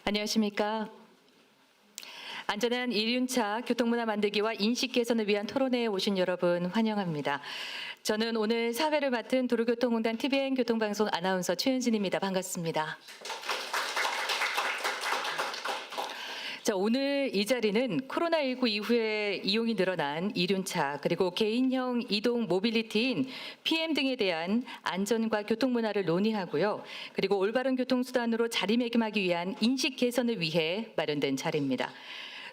안녕하십니까. 안전한 이륜차 교통문화 만들기와 인식 개선을 위한 토론회에 오신 여러분 환영합니다. 저는 오늘 사회를 맡은 도로교통공단 TVN 교통방송 아나운서 최은진입니다. 반갑습니다. 자, 오늘 이 자리는 코로나19 이후에 이용이 늘어난 이륜차 그리고 개인형 이동 모빌리티인 PM 등에 대한 안전과 교통문화를 논의하고요. 그리고 올바른 교통수단으로 자리매김하기 위한 인식 개선을 위해 마련된 자리입니다.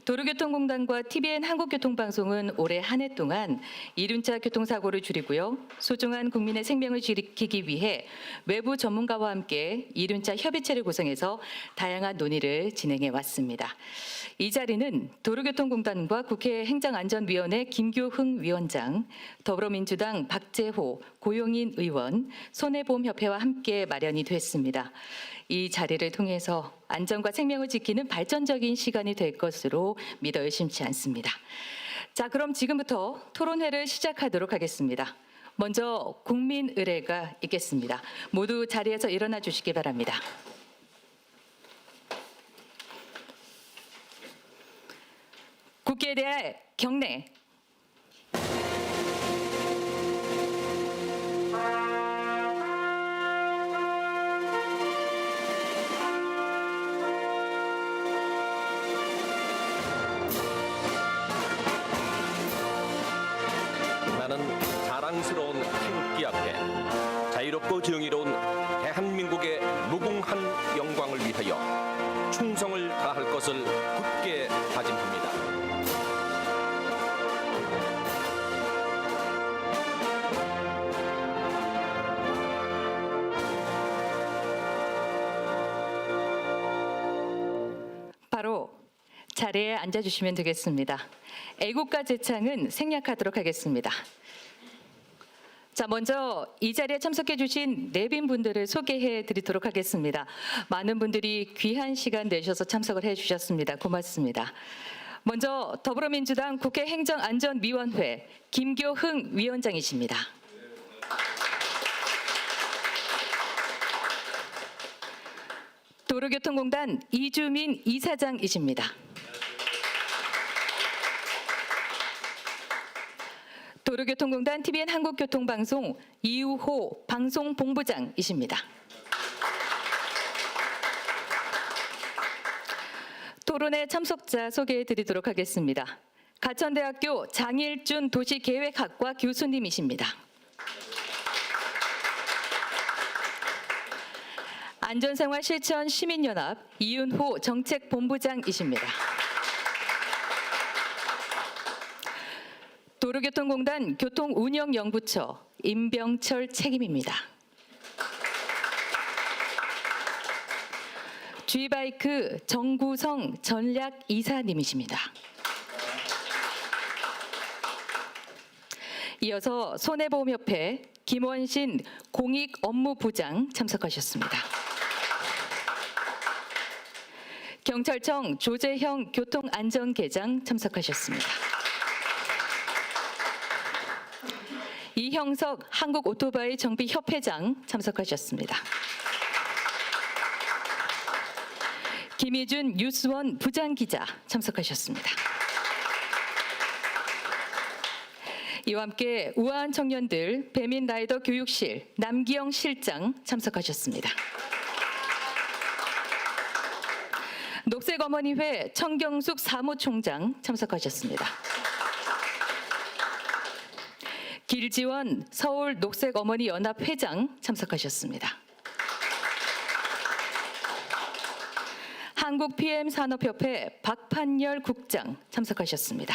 도로교통공단과 TVN 한국교통방송은 올해 한 해 동안 이륜차 교통사고를 줄이고요. 소중한 국민의 생명을 지키기 위해 외부 전문가와 함께 이륜차 협의체를 구성해서 다양한 논의를 진행해 왔습니다. 이 자리는 도로교통공단과 국회 행정안전위원회 김교흥 위원장, 더불어민주당 박재호, 고용인 의원, 손해보험협회와 함께 마련이 됐습니다. 이 자리를 통해서 안전과 생명을 지키는 발전적인 시간이 될 것으로 믿어 의심치 않습니다. 자, 그럼 지금부터 토론회를 시작하도록 하겠습니다. 먼저 국민 의례가 있겠습니다. 모두 자리에서 일어나 주시기 바랍니다. 국기에 대한 경례. 나는 자랑스러운 태극기 앞에 자유롭고 정의로운 대한민국의 무궁한 영광을 위하여 충성을 다할 것을 굳게 다짐합니다. 바로 자리에 앉아주시면 되겠습니다. 애국가 제창은 생략하도록 하겠습니다. 자, 먼저 이 자리에 참석해 주신 내빈분들을 소개해 드리도록 하겠습니다. 많은 분들이 귀한 시간 내셔서 참석을 해 주셨습니다. 고맙습니다. 먼저 더불어민주당 국회 행정안전위원회 김교흥 위원장이십니다. 도로교통공단 이주민 이사장이십니다. 도로교통공단 TVN 한국교통방송 이우호 방송본부장이십니다. 토론회 참석자 소개해 드리도록 하겠습니다. 가천대학교 장일준 도시계획학과 교수님이십니다. 안전생활 실천 시민연합 이윤호 정책본부장이십니다. 도로교통공단 교통운영연구처 임병철 책임입니다. G바이크 정구성 전략이사님이십니다. 이어서 손해보험협회 김원신 공익업무부장 참석하셨습니다. 경찰청 조재형 교통안전계장 참석하셨습니다. 이형석 한국오토바이 정비협회장 참석하셨습니다. 김희준 뉴스원 부장기자 참석하셨습니다. 이와 함께 우아한 청년들 배민라이더 교육실 남기영 실장 참석하셨습니다. 녹색어머니회 청경숙 사무총장 참석하셨습니다. 길지원 서울 녹색어머니연합 회장 참석하셨습니다. 한국 PM산업협회 박판열 국장 참석하셨습니다.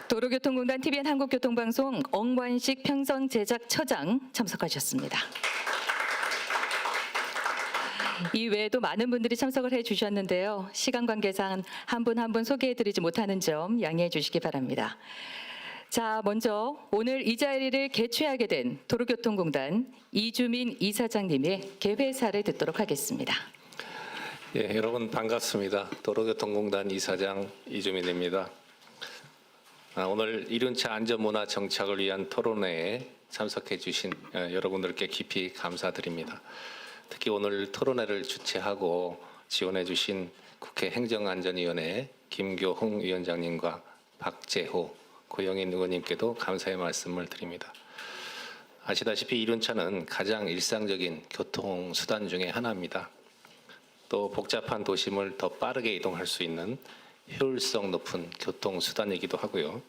도로교통공단 TVN 한국교통방송 엉관식 평선제작처장 참석하셨습니다. 이 외에도 많은 분들이 참석을 해주셨는데요. 시간 관계상 한 분 한 분 소개해드리지 못하는 점 양해해 주시기 바랍니다. 자, 먼저 오늘 이 자리를 개최하게 된 도로교통공단 이주민 이사장님의 개회사를 듣도록 하겠습니다. 예, 여러분 반갑습니다. 도로교통공단 이사장 이주민입니다. 오늘 이륜차 안전문화 정착을 위한 토론회에 참석해 주신 여러분들께 깊이 감사드립니다. 특히 오늘 토론회를 주최하고 지원해 주신 국회 행정안전위원회 김교흥 위원장님과 박재호 고영인 의원님께도 감사의 말씀을 드립니다. 아시다시피 이륜차는 가장 일상적인 교통수단 중에 하나입니다. 또 복잡한 도심을 더 빠르게 이동할 수 있는 효율성 높은 교통수단이기도 하고요.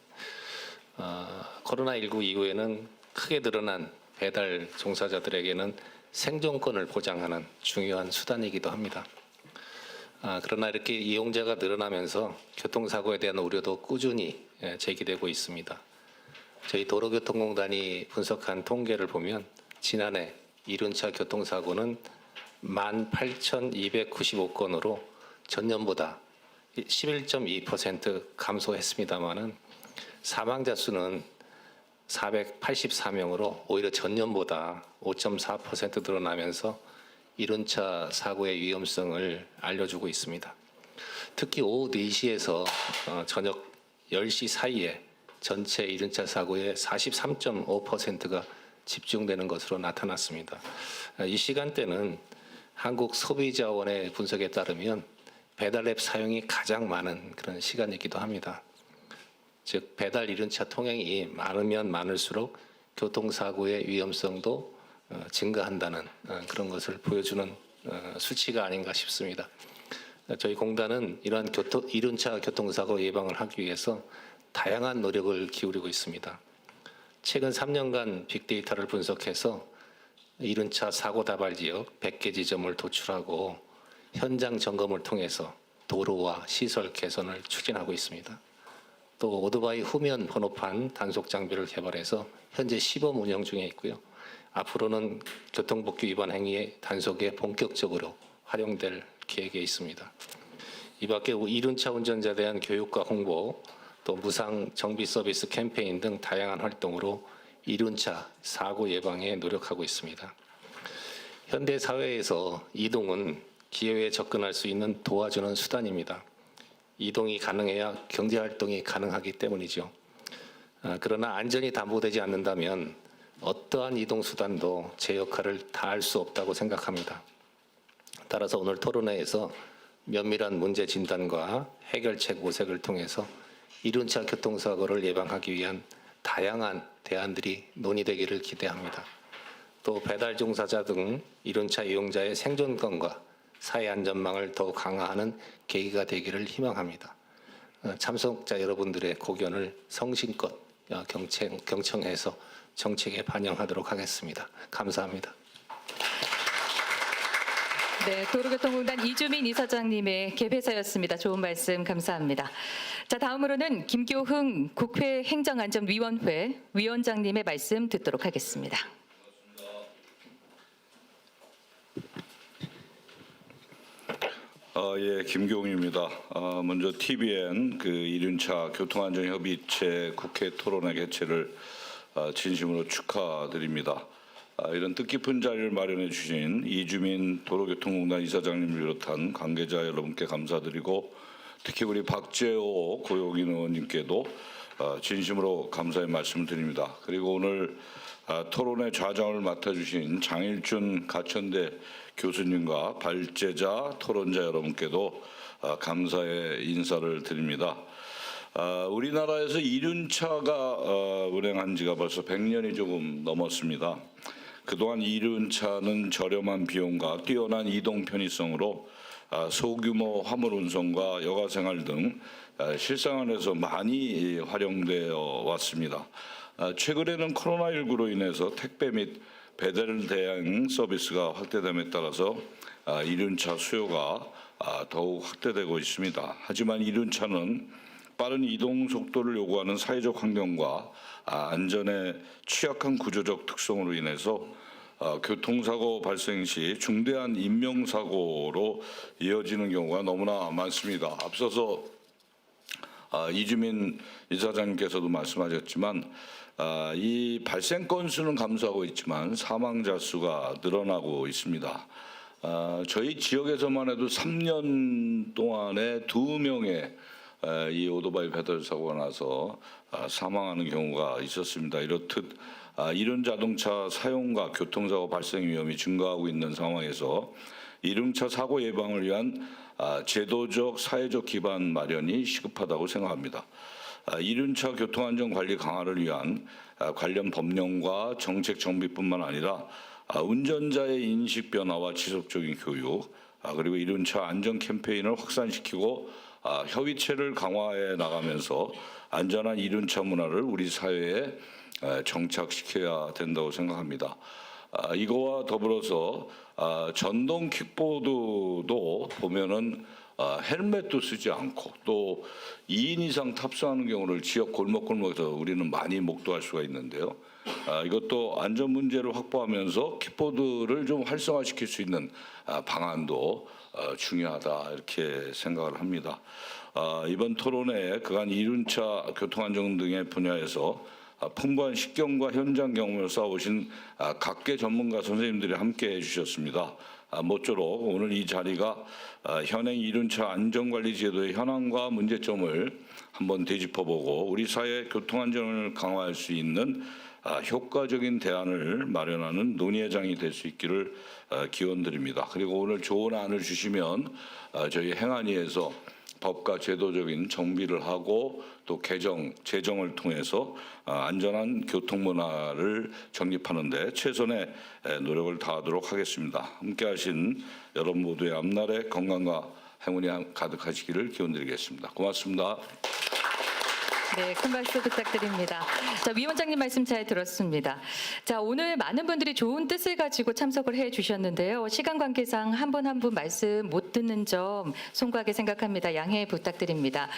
코로나19 이후에는 크게 늘어난 배달 종사자들에게는 생존권을 보장하는 중요한 수단이기도 합니다. 그러나 이렇게 이용자가 늘어나면서 교통사고에 대한 우려도 꾸준히 제기되고 있습니다. 저희 도로교통공단이 분석한 통계를 보면 지난해 이륜차 교통사고는 18,295건으로 전년보다 11.2% 감소했습니다마는 사망자 수는 484명으로 오히려 전년보다 5.4% 늘어나면서 이륜차 사고의 위험성을 알려주고 있습니다. 특히 오후 4시에서 저녁 10시 사이에 전체 이륜차 사고의 43.5%가 집중되는 것으로 나타났습니다. 이 시간대는 한국 소비자원의 분석에 따르면 배달 앱 사용이 가장 많은 그런 시간이기도 합니다. 즉 배달 이륜차 통행이 많으면 많을수록 교통사고의 위험성도 증가한다는 그런 것을 보여주는 수치가 아닌가 싶습니다. 저희 공단은 이러한 이륜차 교통사고 예방을 하기 위해서 다양한 노력을 기울이고 있습니다. 최근 3년간 빅데이터를 분석해서 이륜차 사고 다발 지역 100개 지점을 도출하고 현장 점검을 통해서 도로와 시설 개선을 추진하고 있습니다. 또 오토바이 후면 번호판 단속 장비를 개발해서 현재 시범 운영 중에 있고요. 앞으로는 교통법규 위반 행위의 단속에 본격적으로 활용될 계획에 있습니다. 이 밖에 이륜차 운전자에 대한 교육과 홍보, 또 무상 정비 서비스 캠페인 등 다양한 활동으로 이륜차 사고 예방에 노력하고 있습니다. 현대 사회에서 이동은 기회에 접근할 수 있는 도와주는 수단입니다. 이동이 가능해야 경제활동이 가능하기 때문이죠. 그러나 안전이 담보되지 않는다면 어떠한 이동수단도 제 역할을 다할 수 없다고 생각합니다. 따라서 오늘 토론회에서 면밀한 문제 진단과 해결책 모색을 통해서 이륜차 교통사고를 예방하기 위한 다양한 대안들이 논의되기를 기대합니다. 또 배달 종사자 등 이륜차 이용자의 생존권과 사회 안전망을 더욱 강화하는 계기가 되기를 희망합니다. 참석자 여러분들의 고견을 성심껏 경청해서 정책에 반영하도록 하겠습니다. 감사합니다. 네, 도로교통공단 이주민 이사장님의 개회사였습니다. 좋은 말씀 감사합니다. 자, 다음으로는 김교흥 국회 행정안전위원회 위원장님의 말씀 듣도록 하겠습니다. 예, 김교웅입니다. 먼저 TVN 이륜차 교통안전협의체 국회 토론회 개최를 진심으로 축하드립니다. 이런 뜻깊은 자리를 마련해 주신 이주민 도로교통공단 이사장님을 비롯한 관계자 여러분께 감사드리고 특히 우리 박재호 고용인 의원님께도 진심으로 감사의 말씀을 드립니다. 그리고 오늘 토론회 좌장을 맡아주신 장일준 가천대 교수님과 발제자, 토론자 여러분께도 감사의 인사를 드립니다. 우리나라에서 이륜차가 운행한 지가 벌써 100년이 조금 넘었습니다. 그동안 이륜차는 저렴한 비용과 뛰어난 이동 편의성으로 소규모 화물 운송과 여가 생활 등 실생활에서 많이 활용되어 왔습니다. 최근에는 코로나19로 인해서 택배 및 배달 대행 서비스가 확대됨에 따라서 이륜차 수요가 더욱 확대되고 있습니다. 하지만 이륜차는 빠른 이동 속도를 요구하는 사회적 환경과 안전에 취약한 구조적 특성으로 인해서 교통사고 발생 시 중대한 인명사고로 이어지는 경우가 너무나 많습니다. 앞서서 이주민 이사장님께서도 말씀하셨지만 이 발생 건수는 감소하고 있지만 사망자 수가 늘어나고 있습니다. 저희 지역에서만 해도 3년 동안에 2명의 이 오토바이 배달 사고가 나서 사망하는 경우가 있었습니다. 이렇듯 이륜 자동차 사용과 교통사고 발생 위험이 증가하고 있는 상황에서 이륜차 사고 예방을 위한 제도적 사회적 기반 마련이 시급하다고 생각합니다. 이륜차 교통안전 관리 강화를 위한 관련 법령과 정책 정비뿐만 아니라 운전자의 인식 변화와 지속적인 교육, 그리고 이륜차 안전 캠페인을 확산시키고 협의체를 강화해 나가면서 안전한 이륜차 문화를 우리 사회에 정착시켜야 된다고 생각합니다. 이거와 더불어서 전동 킥보드도 보면은 헬멧도 쓰지 않고 또 2인 이상 탑승하는 경우를 지역 골목골목에서 우리는 많이 목도할 수가 있는데요. 이것도 안전 문제를 확보하면서 킥보드를 좀 활성화시킬 수 있는 방안도 중요하다 이렇게 생각을 합니다. 이번 토론회 그간 이륜차 교통안전 등의 분야에서 풍부한 식견과 현장 경험을 쌓아오신 각계 전문가 선생님들이 함께해 주셨습니다. 모쪼록 오늘 이 자리가 현행 이륜차 안전관리 제도의 현황과 문제점을 한번 되짚어보고 우리 사회 교통안전을 강화할 수 있는 효과적인 대안을 마련하는 논의의 장이 될 수 있기를 기원드립니다. 그리고 오늘 좋은 안을 주시면 저희 행안위에서 법과 제도적인 정비를 하고 또 개정, 제정을 통해서 안전한 교통문화를 정립하는 데 최선의 노력을 다하도록 하겠습니다. 함께하신 여러분 모두의 앞날에 건강과 행운이 가득하시기를 기원드리겠습니다. 고맙습니다. 네, 큰 박수 부탁드립니다. 자, 위원장님 말씀 잘 들었습니다. 자, 오늘 많은 분들이 좋은 뜻을 가지고 참석을 해 주셨는데요. 시간 관계상 한 분 한 분 말씀 못 듣는 점 송구하게 생각합니다. 양해 부탁드립니다.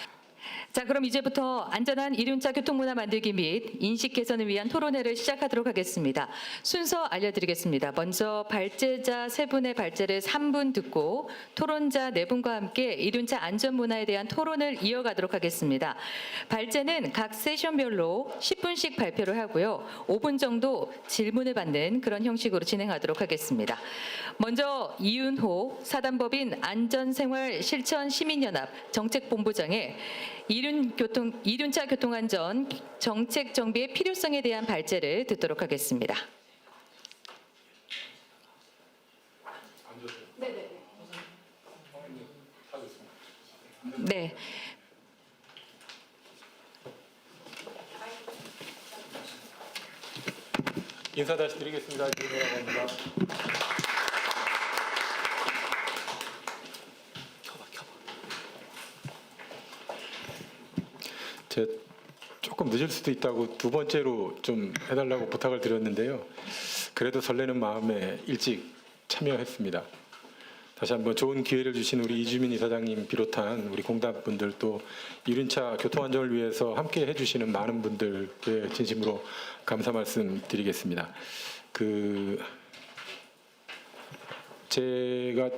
자, 그럼 이제부터 안전한 이륜차 교통문화 만들기 및 인식 개선을 위한 토론회를 시작하도록 하겠습니다. 순서 알려드리겠습니다. 먼저 발제자 3분의 발제를 3분 듣고 토론자 4분과 함께 이륜차 안전문화에 대한 토론을 이어가도록 하겠습니다. 발제는 각 세션별로 10분씩 발표를 하고요. 5분 정도 질문을 받는 그런 형식으로 진행하도록 하겠습니다. 먼저 이윤호 사단법인 안전생활실천시민연합 정책본부장의 이륜차 교통안전 정책 정비의 필요성에 대한 발제를 듣도록 하겠습니다. 네. 인사 다시 드리겠습니다. 김은호라고 합니다. 제가 조금 늦을 수도 있다고 2번째로 좀 해달라고 부탁을 드렸는데요. 그래도 설레는 마음에 일찍 참여했습니다. 다시 한번 좋은 기회를 주신 우리 이주민 이사장님 비롯한 우리 공단분들 또 이륜차 교통안전을 위해서 함께 해주시는 많은 분들께 진심으로 감사 말씀 드리겠습니다. 제가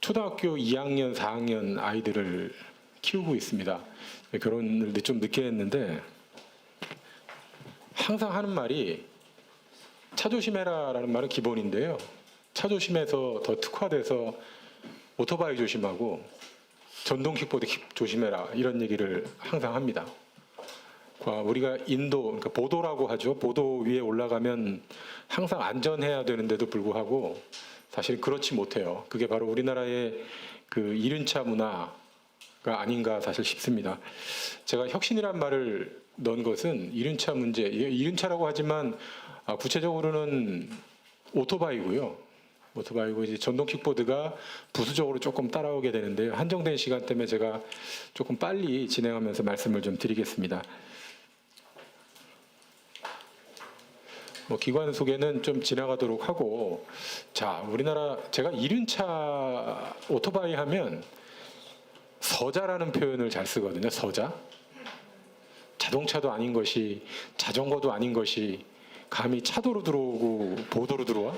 초등학교 2학년, 4학년 아이들을 키우고 있습니다. 결혼을 좀 늦게 했는데 항상 하는 말이 차 조심해라라는 말은 기본인데요. 차 조심해서 더 특화돼서 오토바이 조심하고 전동 킥보드 조심해라 이런 얘기를 항상 합니다. 우리가 인도, 그러니까 보도라고 하죠. 보도 위에 올라가면 항상 안전해야 되는데도 불구하고 사실 그렇지 못해요. 그게 바로 우리나라의 그 이륜차 문화가 아닌가 사실 싶습니다. 제가 혁신이란 말을 넣은 것은 이륜차 문제, 이륜차라고 하지만 구체적으로는 오토바이고요. 오토바이고 이제 전동 킥보드가 부수적으로 조금 따라오게 되는데요. 한정된 시간 때문에 제가 조금 빨리 진행하면서 말씀을 좀 드리겠습니다. 기관 소개는 좀 지나가도록 하고, 자, 우리나라 제가 이륜차 오토바이 하면 서자라는 표현을 잘 쓰거든요. 서자. 자동차도 아닌 것이 자전거도 아닌 것이 감히 차도로 들어오고 보도로 들어와?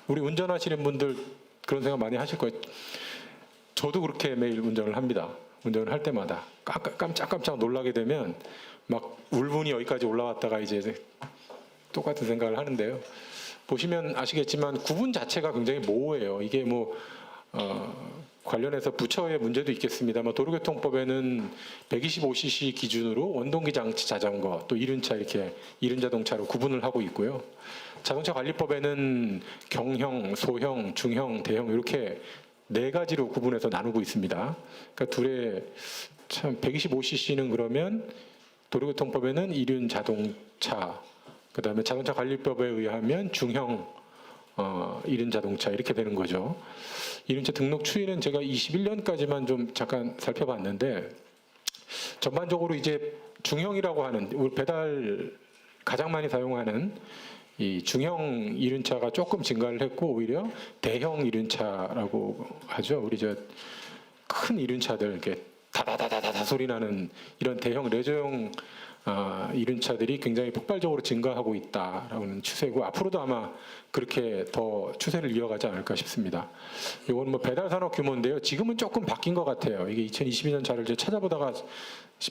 우리 운전하시는 분들 그런 생각 많이 하실 거예요. 저도 그렇게 매일 운전을 합니다. 운전을 할 때마다 깜짝깜짝 놀라게 되면 막 울분이 여기까지 올라왔다가 이제 똑같은 생각을 하는데요. 보시면 아시겠지만 구분 자체가 굉장히 모호해요. 이게 관련해서 부처의 문제도 있겠습니다만 도로교통법에는 125cc 기준으로 원동기 장치 자전거 또 이륜차 이렇게 이륜자동차로 구분을 하고 있고요. 자동차 관리법에는 경형, 소형, 중형, 대형 이렇게 네 가지로 구분해서 나누고 있습니다. 그러니까 둘의 참 125cc는 그러면 도로교통법에는 이륜 자동차, 그다음에 자동차 관리법에 의하면 중형 이륜 자동차 이렇게 되는 거죠. 이륜차 등록 추이는 제가 21년까지만 좀 잠깐 살펴봤는데 전반적으로 이제 중형이라고 하는 우리 배달 가장 많이 사용하는 이 중형 이륜차가 조금 증가를 했고 오히려 대형 이륜차라고 하죠. 우리 저 큰 이륜차들 이렇게 다다다다다 소리 나는 이런 대형 레저용 이륜차들이 굉장히 폭발적으로 증가하고 있다라는 추세고 앞으로도 아마 그렇게 더 추세를 이어가지 않을까 싶습니다. 이건 뭐 배달 산업 규모인데요. 지금은 조금 바뀐 것 같아요. 이게 2022년 자료를 제가 찾아보다가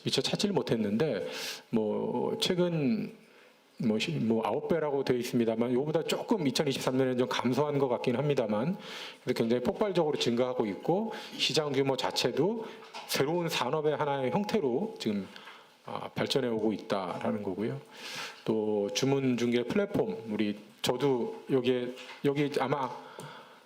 미처 찾지를 못했는데 뭐 최근 뭐 9배라고 되어 있습니다만 이거보다 조금 2023년에 좀 감소한 것 같긴 합니다만 그래서 굉장히 폭발적으로 증가하고 있고 시장 규모 자체도 새로운 산업의 하나의 형태로 지금 발전해 오고 있다라는 거고요. 또 주문 중개 플랫폼 저도 여기 아마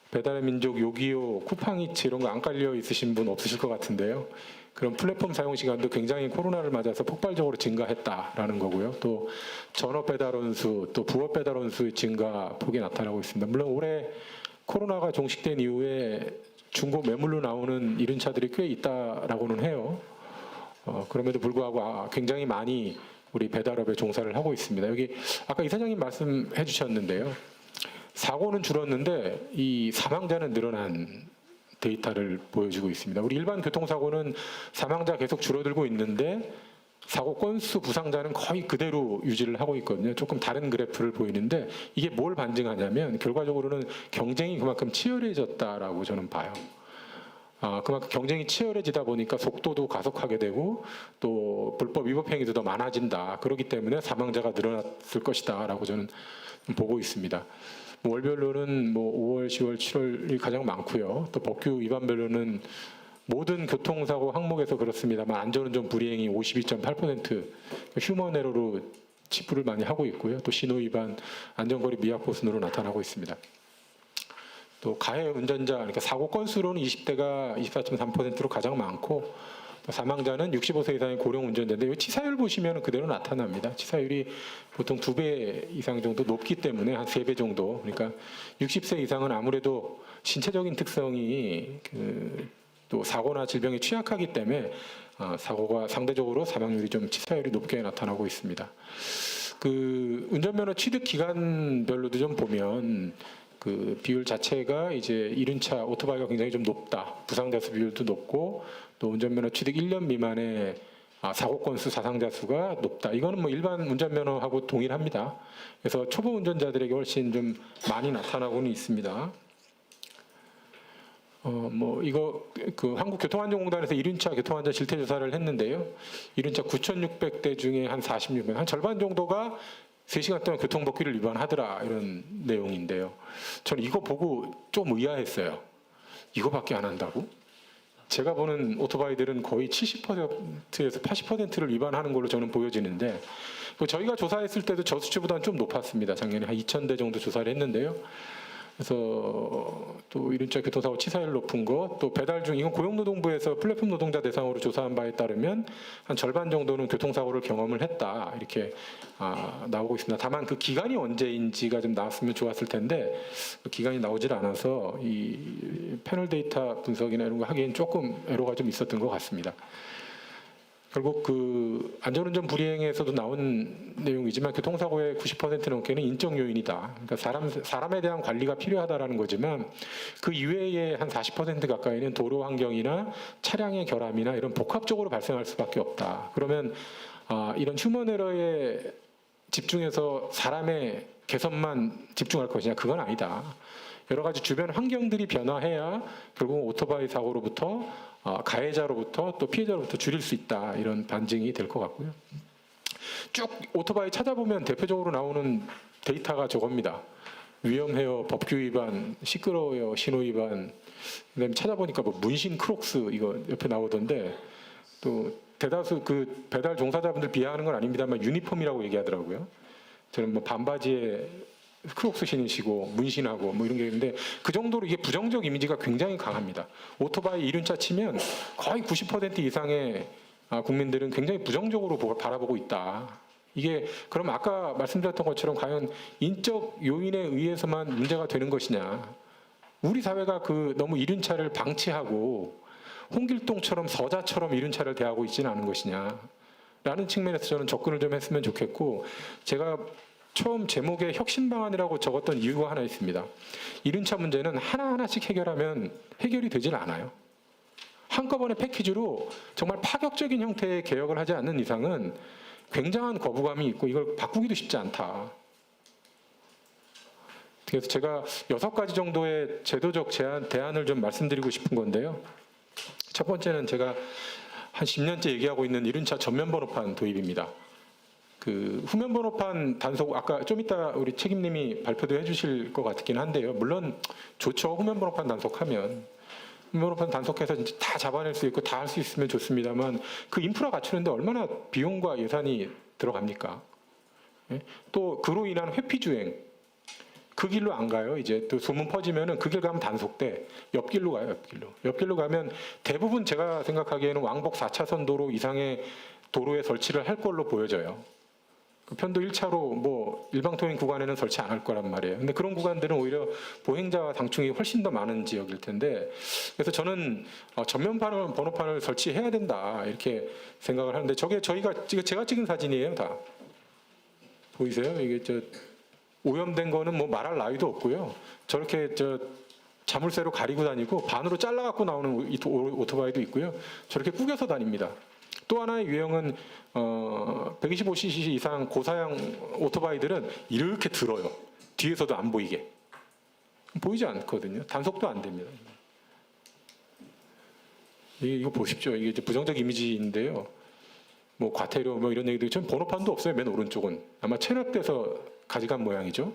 배달의 민족 요기요 쿠팡이츠 이런 거 안 깔려 있으신 분 없으실 것 같은데요. 그런 플랫폼 사용 시간도 굉장히 코로나를 맞아서 폭발적으로 증가했다라는 거고요. 또 전업 배달 원수, 또 부업 배달 원수의 증가 폭이 나타나고 있습니다. 물론 올해 코로나가 종식된 이후에 중고 매물로 나오는 이륜차들이 꽤 있다라고는 해요. 그럼에도 불구하고 굉장히 많이 우리 배달업에 종사를 하고 있습니다. 여기 아까 이사장님 말씀해 주셨는데요. 사고는 줄었는데 이 사망자는 늘어난 데이터를 보여주고 있습니다. 우리 일반 교통사고는 사망자 계속 줄어들고 있는데 사고 건수 부상자는 거의 그대로 유지를 하고 있거든요. 조금 다른 그래프를 보이는데 이게 뭘 반증하냐면 결과적으로는 경쟁이 그만큼 치열해졌다라고 저는 봐요. 그만큼 경쟁이 치열해지다 보니까 속도도 가속하게 되고 또 불법 위법 행위도 더 많아진다. 그렇기 때문에 사망자가 늘어났을 것이다라고 저는 보고 있습니다. 월별로는 5월, 10월, 7월이 가장 많고요. 또 법규 위반별로는 모든 교통사고 항목에서 그렇습니다만 안전운전 불이행이 52.8% 휴먼 에러로 치부를 많이 하고 있고요. 또 신호 위반, 안전거리 미확보 순으로 나타나고 있습니다. 또 가해 운전자, 그러니까 사고 건수로는 20대가 24.3%로 가장 많고 사망자는 65세 이상의 고령 운전자인데 치사율 보시면 그대로 나타납니다. 치사율이 보통 2배 이상 정도 높기 때문에 한 3배 정도. 그러니까 60세 이상은 아무래도 신체적인 특성이 또 사고나 질병에 취약하기 때문에 사고가 상대적으로 사망률이 좀 치사율이 높게 나타나고 있습니다. 운전면허 취득 기간별로도 좀 보면 비율 자체가 이제 이륜차 오토바이가 굉장히 좀 높다. 부상자 수 비율도 높고 또 운전면허 취득 1년 미만의 사고 건수 사상자 수가 높다. 이거는 일반 운전면허하고 동일합니다. 그래서 초보 운전자들에게 훨씬 좀 많이 나타나고는 있습니다. 이거 한국교통안전공단에서 이륜차 교통안전 실태 조사를 했는데요. 이륜차 9,600대 중에 한 46명, 한 절반 정도가 3시간 동안 교통법규를 위반하더라 이런 내용인데요. 저는 이거 보고 좀 의아했어요. 이거밖에 안 한다고? 제가 보는 오토바이들은 거의 70%에서 80%를 위반하는 걸로 저는 보여지는데 저희가 조사했을 때도 저 수치보다는 좀 높았습니다. 작년에 한 2,000대 정도 조사를 했는데요. 그래서 또 이륜차 교통사고 치사율 높은 거, 또 배달 중 이건 고용노동부에서 플랫폼 노동자 대상으로 조사한 바에 따르면 한 절반 정도는 교통사고를 경험을 했다 이렇게 나오고 있습니다. 다만 그 기간이 언제인지가 좀 나왔으면 좋았을 텐데 그 기간이 나오질 않아서 이 패널 데이터 분석이나 이런 거 하기엔 조금 애로가 좀 있었던 것 같습니다. 결국 안전운전 불이행에서도 나온 내용이지만 교통사고의 90% 넘게는 인적 요인이다. 그러니까 사람에 대한 관리가 필요하다라는 거지만 그 이외에 한 40% 가까이는 도로 환경이나 차량의 결함이나 이런 복합적으로 발생할 수밖에 없다. 그러면 이런 휴먼 에러에 집중해서 사람의 개선만 집중할 것이냐? 그건 아니다. 여러 가지 주변 환경들이 변화해야 결국 오토바이 사고로부터 가해자로부터 또 피해자로부터 줄일 수 있다. 이런 반증이 될 것 같고요. 쭉 오토바이 찾아보면 대표적으로 나오는 데이터가 저겁니다. 위험해요, 법규 위반, 시끄러워요, 신호 위반, 그다음에 찾아보니까 뭐 문신 크록스 이거 옆에 나오던데 또 대다수 그 배달 종사자분들 비하하는 건 아닙니다만 유니폼이라고 얘기하더라고요. 저는 뭐 반바지에 크록스 신으시고 문신하고 뭐 이런 게 있는데 그 정도로 이게 부정적 이미지가 굉장히 강합니다. 오토바이 이륜차 치면 거의 90% 이상의 국민들은 굉장히 부정적으로 바라보고 있다. 이게 그럼 아까 말씀드렸던 것처럼 과연 인적 요인에 의해서만 문제가 되는 것이냐? 우리 사회가 그 너무 이륜차를 방치하고 홍길동처럼 서자처럼 이륜차를 대하고 있지는 않은 것이냐? 라는 측면에서 저는 접근을 좀 했으면 좋겠고 제가 처음 제목에 혁신 방안이라고 적었던 이유가 하나 있습니다. 이륜차 문제는 하나하나씩 해결하면 해결이 되질 않아요. 한꺼번에 패키지로 정말 파격적인 형태의 개혁을 하지 않는 이상은 굉장한 거부감이 있고 이걸 바꾸기도 쉽지 않다. 그래서 제가 6가지 정도의 제도적 대안을 좀 말씀드리고 싶은 건데요. 첫 번째는 제가 한 10년째 얘기하고 있는 이륜차 전면 번호판 도입입니다. 그 후면 번호판 단속 아까 좀 이따 우리 책임님이 발표도 해주실 것 같긴 한데요. 물론 좋죠. 후면 번호판 단속하면 후면 번호판 단속해서 이제 다 잡아낼 수 있고 다 할 수 있으면 좋습니다만 그 인프라 갖추는데 얼마나 비용과 예산이 들어갑니까? 예? 또 그로 인한 회피 주행 그 길로 안 가요. 이제 또 소문 퍼지면은 그 길 가면 단속돼. 옆길로 가요. 옆길로 가면 대부분 제가 생각하기에는 왕복 4차선 도로 이상의 도로에 설치를 할 걸로 보여져요. 편도 1차로 뭐 일방통행 구간에는 설치 안 할 거란 말이에요. 근데 그런 구간들은 오히려 보행자와 당충이 훨씬 더 많은 지역일 텐데 그래서 저는 전면 번호판을 설치해야 된다 이렇게 생각을 하는데 저게 제가 찍은 사진이에요. 다 보이세요? 이게 오염된 거는 뭐 말할 나위도 없고요. 저렇게 자물쇠로 가리고 다니고 반으로 잘라갖고 나오는 오토바이도 있고요. 저렇게 구겨서 다닙니다. 또 하나의 유형은 125cc 이상 고사양 오토바이들은 이렇게 들어요. 뒤에서도 안 보이게. 보이지 않거든요. 단속도 안 됩니다. 이거 보십시오. 이게 이제 부정적 이미지인데요. 뭐 과태료 뭐 이런 얘기도 전 번호판도 없어요. 맨 오른쪽은 아마 체납돼서 가져간 모양이죠.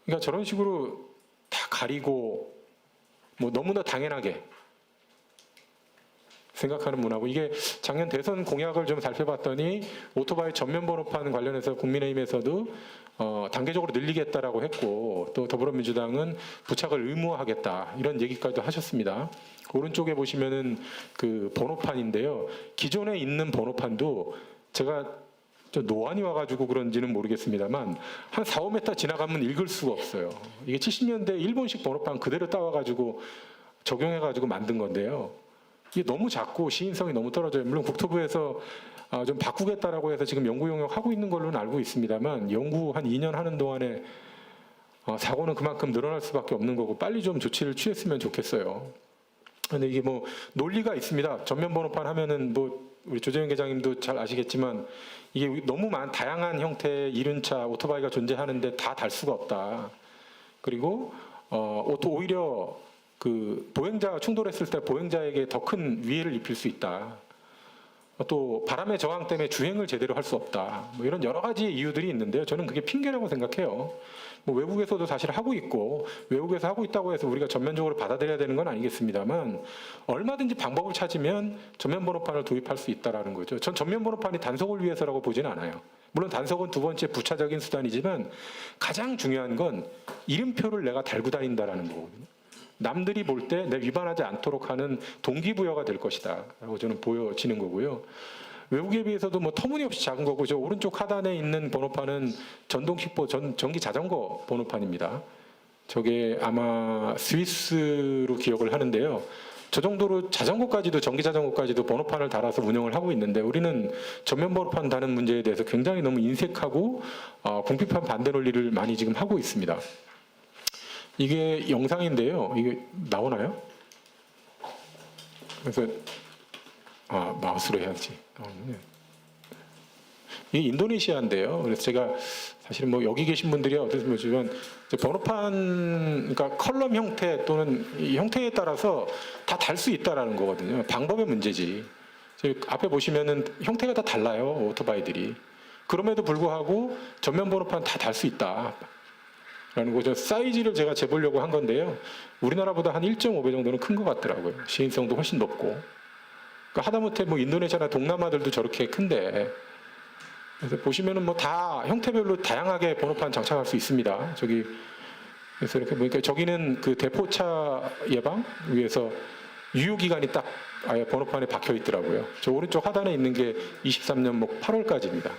그러니까 저런 식으로 다 가리고 뭐 너무나 당연하게 생각하는 문화고 이게 작년 대선 공약을 좀 살펴봤더니 오토바이 전면 번호판 관련해서 국민의힘에서도 단계적으로 늘리겠다라고 했고 또 더불어민주당은 부착을 의무화하겠다 이런 얘기까지도 하셨습니다. 오른쪽에 보시면은 그 번호판인데요. 기존에 있는 번호판도 제가 노안이 와가지고 그런지는 모르겠습니다만 한 4, 5m 지나가면 읽을 수가 없어요. 이게 70년대 일본식 번호판 그대로 따와가지고 적용해가지고 만든 건데요. 이게 너무 작고 시인성이 너무 떨어져요. 물론 국토부에서 좀 바꾸겠다라고 해서 지금 연구 용역하고 있는 걸로는 알고 있습니다만 연구 한 2년 하는 동안에 사고는 그만큼 늘어날 수밖에 없는 거고 빨리 좀 조치를 취했으면 좋겠어요. 근데 이게 뭐 논리가 있습니다. 전면 번호판 하면은 뭐 우리 조재현 계장님도 잘 아시겠지만 이게 너무 다양한 형태의 이륜차 오토바이가 존재하는데 다 달 수가 없다. 그리고 오히려 그 보행자가 충돌했을 때 보행자에게 더 큰 위해를 입힐 수 있다. 또 바람의 저항 때문에 주행을 제대로 할 수 없다. 뭐 이런 여러 가지 이유들이 있는데요. 저는 그게 핑계라고 생각해요. 뭐 외국에서도 사실 하고 있고 외국에서 하고 있다고 해서 우리가 전면적으로 받아들여야 되는 건 아니겠습니다만 얼마든지 방법을 찾으면 전면 번호판을 도입할 수 있다라는 거죠. 전 전면 번호판이 단속을 위해서라고 보지는 않아요. 물론 단속은 두 번째 부차적인 수단이지만 가장 중요한 건 이름표를 내가 달고 다닌다라는 거거든요. 남들이 볼 때 내 위반하지 않도록 하는 동기부여가 될 것이다 라고 저는 보여지는 거고요. 외국에 비해서도 뭐 터무니없이 작은 거고 저 오른쪽 하단에 있는 번호판은 전동킥보 전기 자전거 번호판입니다. 저게 아마 스위스로 기억을 하는데요. 저 정도로 자전거까지도 전기 자전거까지도 번호판을 달아서 운영을 하고 있는데 우리는 전면 번호판 다는 문제에 대해서 굉장히 너무 인색하고 궁핍한 반대 논리를 많이 지금 하고 있습니다. 이게 영상인데요. 이게 나오나요? 그래서 마우스로 해야지. 이게 인도네시아인데요. 그래서 제가 사실은 뭐 여기 계신 분들이 어떻게 보시면 번호판 그러니까 컬럼 형태 또는 이 형태에 따라서 다 달 수 있다라는 거거든요. 방법의 문제지. 앞에 보시면은 형태가 다 달라요. 오토바이들이. 그럼에도 불구하고 전면 번호판 다 달 수 있다. 라는 거죠. 사이즈를 제가 재보려고 한 건데요. 우리나라보다 한 1.5배 정도는 큰 것 같더라고요. 시인성도 훨씬 높고. 그러니까 하다못해 뭐 인도네시아나 동남아들도 저렇게 큰데, 그래서 보시면은 뭐 다 형태별로 다양하게 번호판 장착할 수 있습니다. 저기 그래서 이렇게 보니까 저기는 그 대포차 예방 위해서 유효기간이 딱 아예 번호판에 박혀 있더라고요. 저 오른쪽 하단에 있는 게 23년 뭐 8월까지입니다.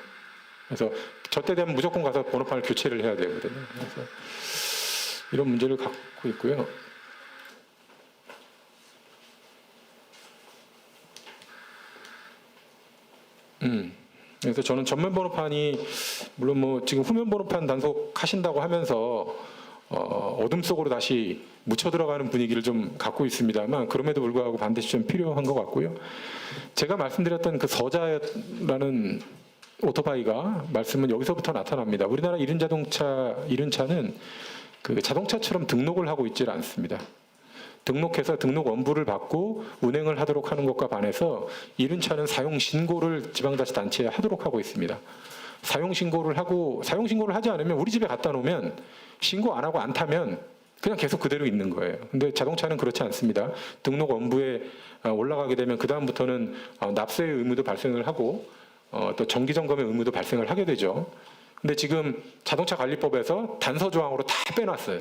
그래서 저 때 되면 무조건 가서 번호판을 교체를 해야 되거든요. 그래서 이런 문제를 갖고 있고요. 그래서 저는 전면 번호판이 물론 뭐 지금 후면 번호판 단속하신다고 하면서 어둠 속으로 다시 묻혀 들어가는 분위기를 좀 갖고 있습니다만 그럼에도 불구하고 반드시 좀 필요한 것 같고요. 제가 말씀드렸던 그 서자라는 오토바이가 말씀은 여기서부터 나타납니다. 우리나라 이륜차는 그 자동차처럼 등록을 하고 있질 않습니다. 등록해서 등록 원부를 받고 운행을 하도록 하는 것과 반해서 이륜차는 사용 신고를 지방자치단체에 하도록 하고 있습니다. 사용 신고를 하지 않으면 우리 집에 갖다 놓으면 신고 안 하고 안 타면 그냥 계속 그대로 있는 거예요. 근데 자동차는 그렇지 않습니다. 등록 원부에 올라가게 되면 그 다음부터는 납세의 의무도 발생을 하고 또 정기 점검의 의무도 발생을 하게 되죠. 근데 지금 자동차 관리법에서 단서 조항으로 다 빼놨어요.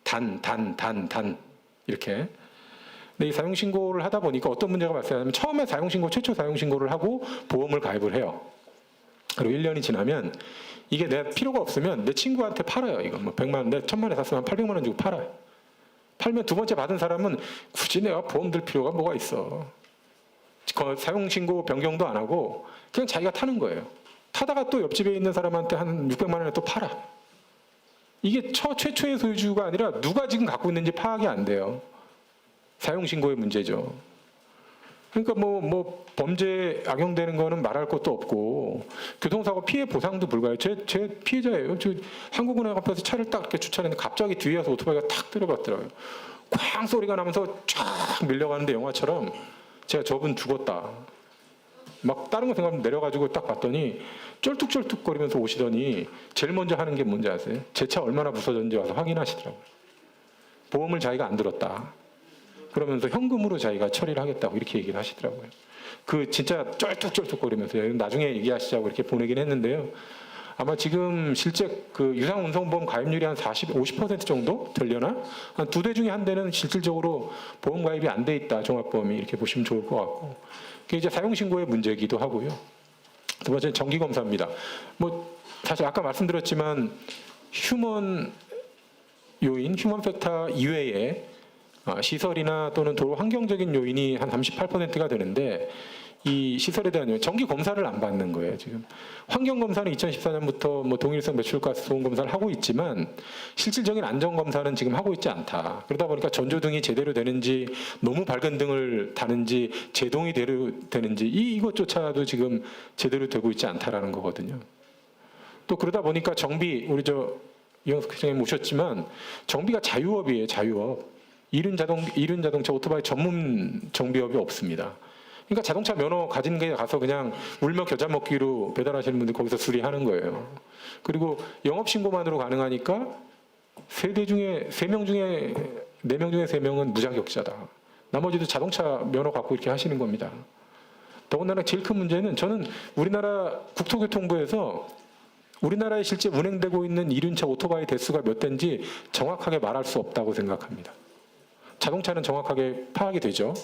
단 이렇게. 근데 이 사용 신고를 하다 보니까 어떤 문제가 발생하냐면 처음에 최초 사용 신고를 하고 보험을 가입을 해요. 그리고 1년이 지나면 이게 내가 필요가 없으면 내 친구한테 팔아요. 이거 뭐 100만 원, 내 1000만 원 샀으면 800만 원 주고 팔아요. 팔면 두 번째 받은 사람은 굳이 내가 보험 들 필요가 뭐가 있어. 사용 신고 변경도 안 하고 그냥 자기가 타는 거예요. 타다가 또 옆집에 있는 사람한테 한 600만 원에 또 팔아. 이게 최초의 소유주가 아니라 누가 지금 갖고 있는지 파악이 안 돼요. 사용 신고의 문제죠. 그러니까 뭐 범죄 악용되는 거는 말할 것도 없고 교통사고 피해 보상도 불가해요. 제 피해자예요. 저 한국은행 앞에서 차를 딱 이렇게 주차했는데 갑자기 뒤에서 오토바이가 탁 들어갔더라고요. 쾅 소리가 나면서 쫙 밀려가는데 영화처럼 제가 저분 죽었다. 막 다른 거 생각하면 내려가지고 딱 봤더니 쩔뚝쩔뚝거리면서 오시더니 제일 먼저 하는 게 뭔지 아세요? 제 차 얼마나 부서졌는지 와서 확인하시더라고요. 보험을 자기가 안 들었다. 그러면서 현금으로 자기가 처리를 하겠다고 이렇게 얘기를 하시더라고요. 그 진짜 쩔뚝쩔뚝거리면서 나중에 얘기하시자고 이렇게 보내긴 했는데요. 아마 지금 실제 그 유상운송보험 가입률이 한 50% 정도 되려나? 한 2대 중에 한 대는 실질적으로 보험 가입이 안 돼 있다. 종합보험이 이렇게 보시면 좋을 것 같고. 그게 이제 사용신고의 문제이기도 하고요. 두 번째는 정기검사입니다. 뭐 사실 아까 말씀드렸지만 휴먼 요인, 휴먼 팩터 이외에 시설이나 또는 도로 환경적인 요인이 한 38%가 되는데 이 시설에 대한 정기 검사를 안 받는 거예요. 지금 환경 검사는 2014년부터 뭐 동일성 배출가스 소음 검사를 하고 있지만 실질적인 안전 검사는 지금 하고 있지 않다. 그러다 보니까 전조등이 제대로 되는지 너무 밝은 등을 다는지 제동이 되는지 이것조차도 지금 제대로 되고 있지 않다라는 거거든요. 또 그러다 보니까 정비 우리 이영석 회장님 모셨지만 정비가 자유업이에요. 자유업. 이륜 자동차 오토바이 전문 정비업이 없습니다. 그러니까 자동차 면허 가진 게 가서 그냥 울며 겨자 먹기로 배달하시는 분들 거기서 수리하는 거예요. 그리고 영업신고만으로 가능하니까 3명 중에 3명은 무자격자다. 나머지도 자동차 면허 갖고 이렇게 하시는 겁니다. 더군다나 제일 큰 문제는 저는 우리나라 국토교통부에서 우리나라에 실제 운행되고 있는 이륜차 오토바이 대수가 몇 대인지 정확하게 말할 수 없다고 생각합니다. 자동차는 정확하게 파악이 되죠.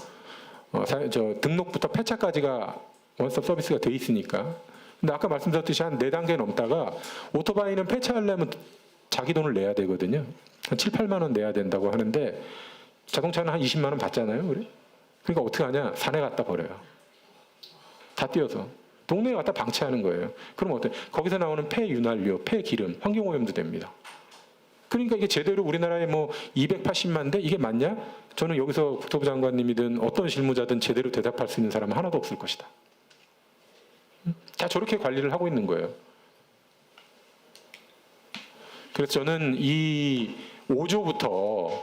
등록부터 폐차까지가 원스톱 서비스가 돼 있으니까. 근데 아까 말씀드렸듯이 한 4단계 넘다가 오토바이는 폐차하려면 자기 돈을 내야 되거든요. 한 7, 8만 원 내야 된다고 하는데 자동차는 한 20만 원 받잖아요. 그래? 그러니까 어떻게 하냐? 산에 갖다 버려요. 다 띄어서. 동네에 갖다 방치하는 거예요. 그럼 어때? 거기서 나오는 폐윤활유, 폐기름, 환경오염도 됩니다. 그러니까 이게 제대로 우리나라에 뭐 280만 대 이게 맞냐? 저는 여기서 국토부 장관님이든 어떤 실무자든 제대로 대답할 수 있는 사람은 하나도 없을 것이다. 다 저렇게 관리를 하고 있는 거예요. 그래서 저는 이 5조부터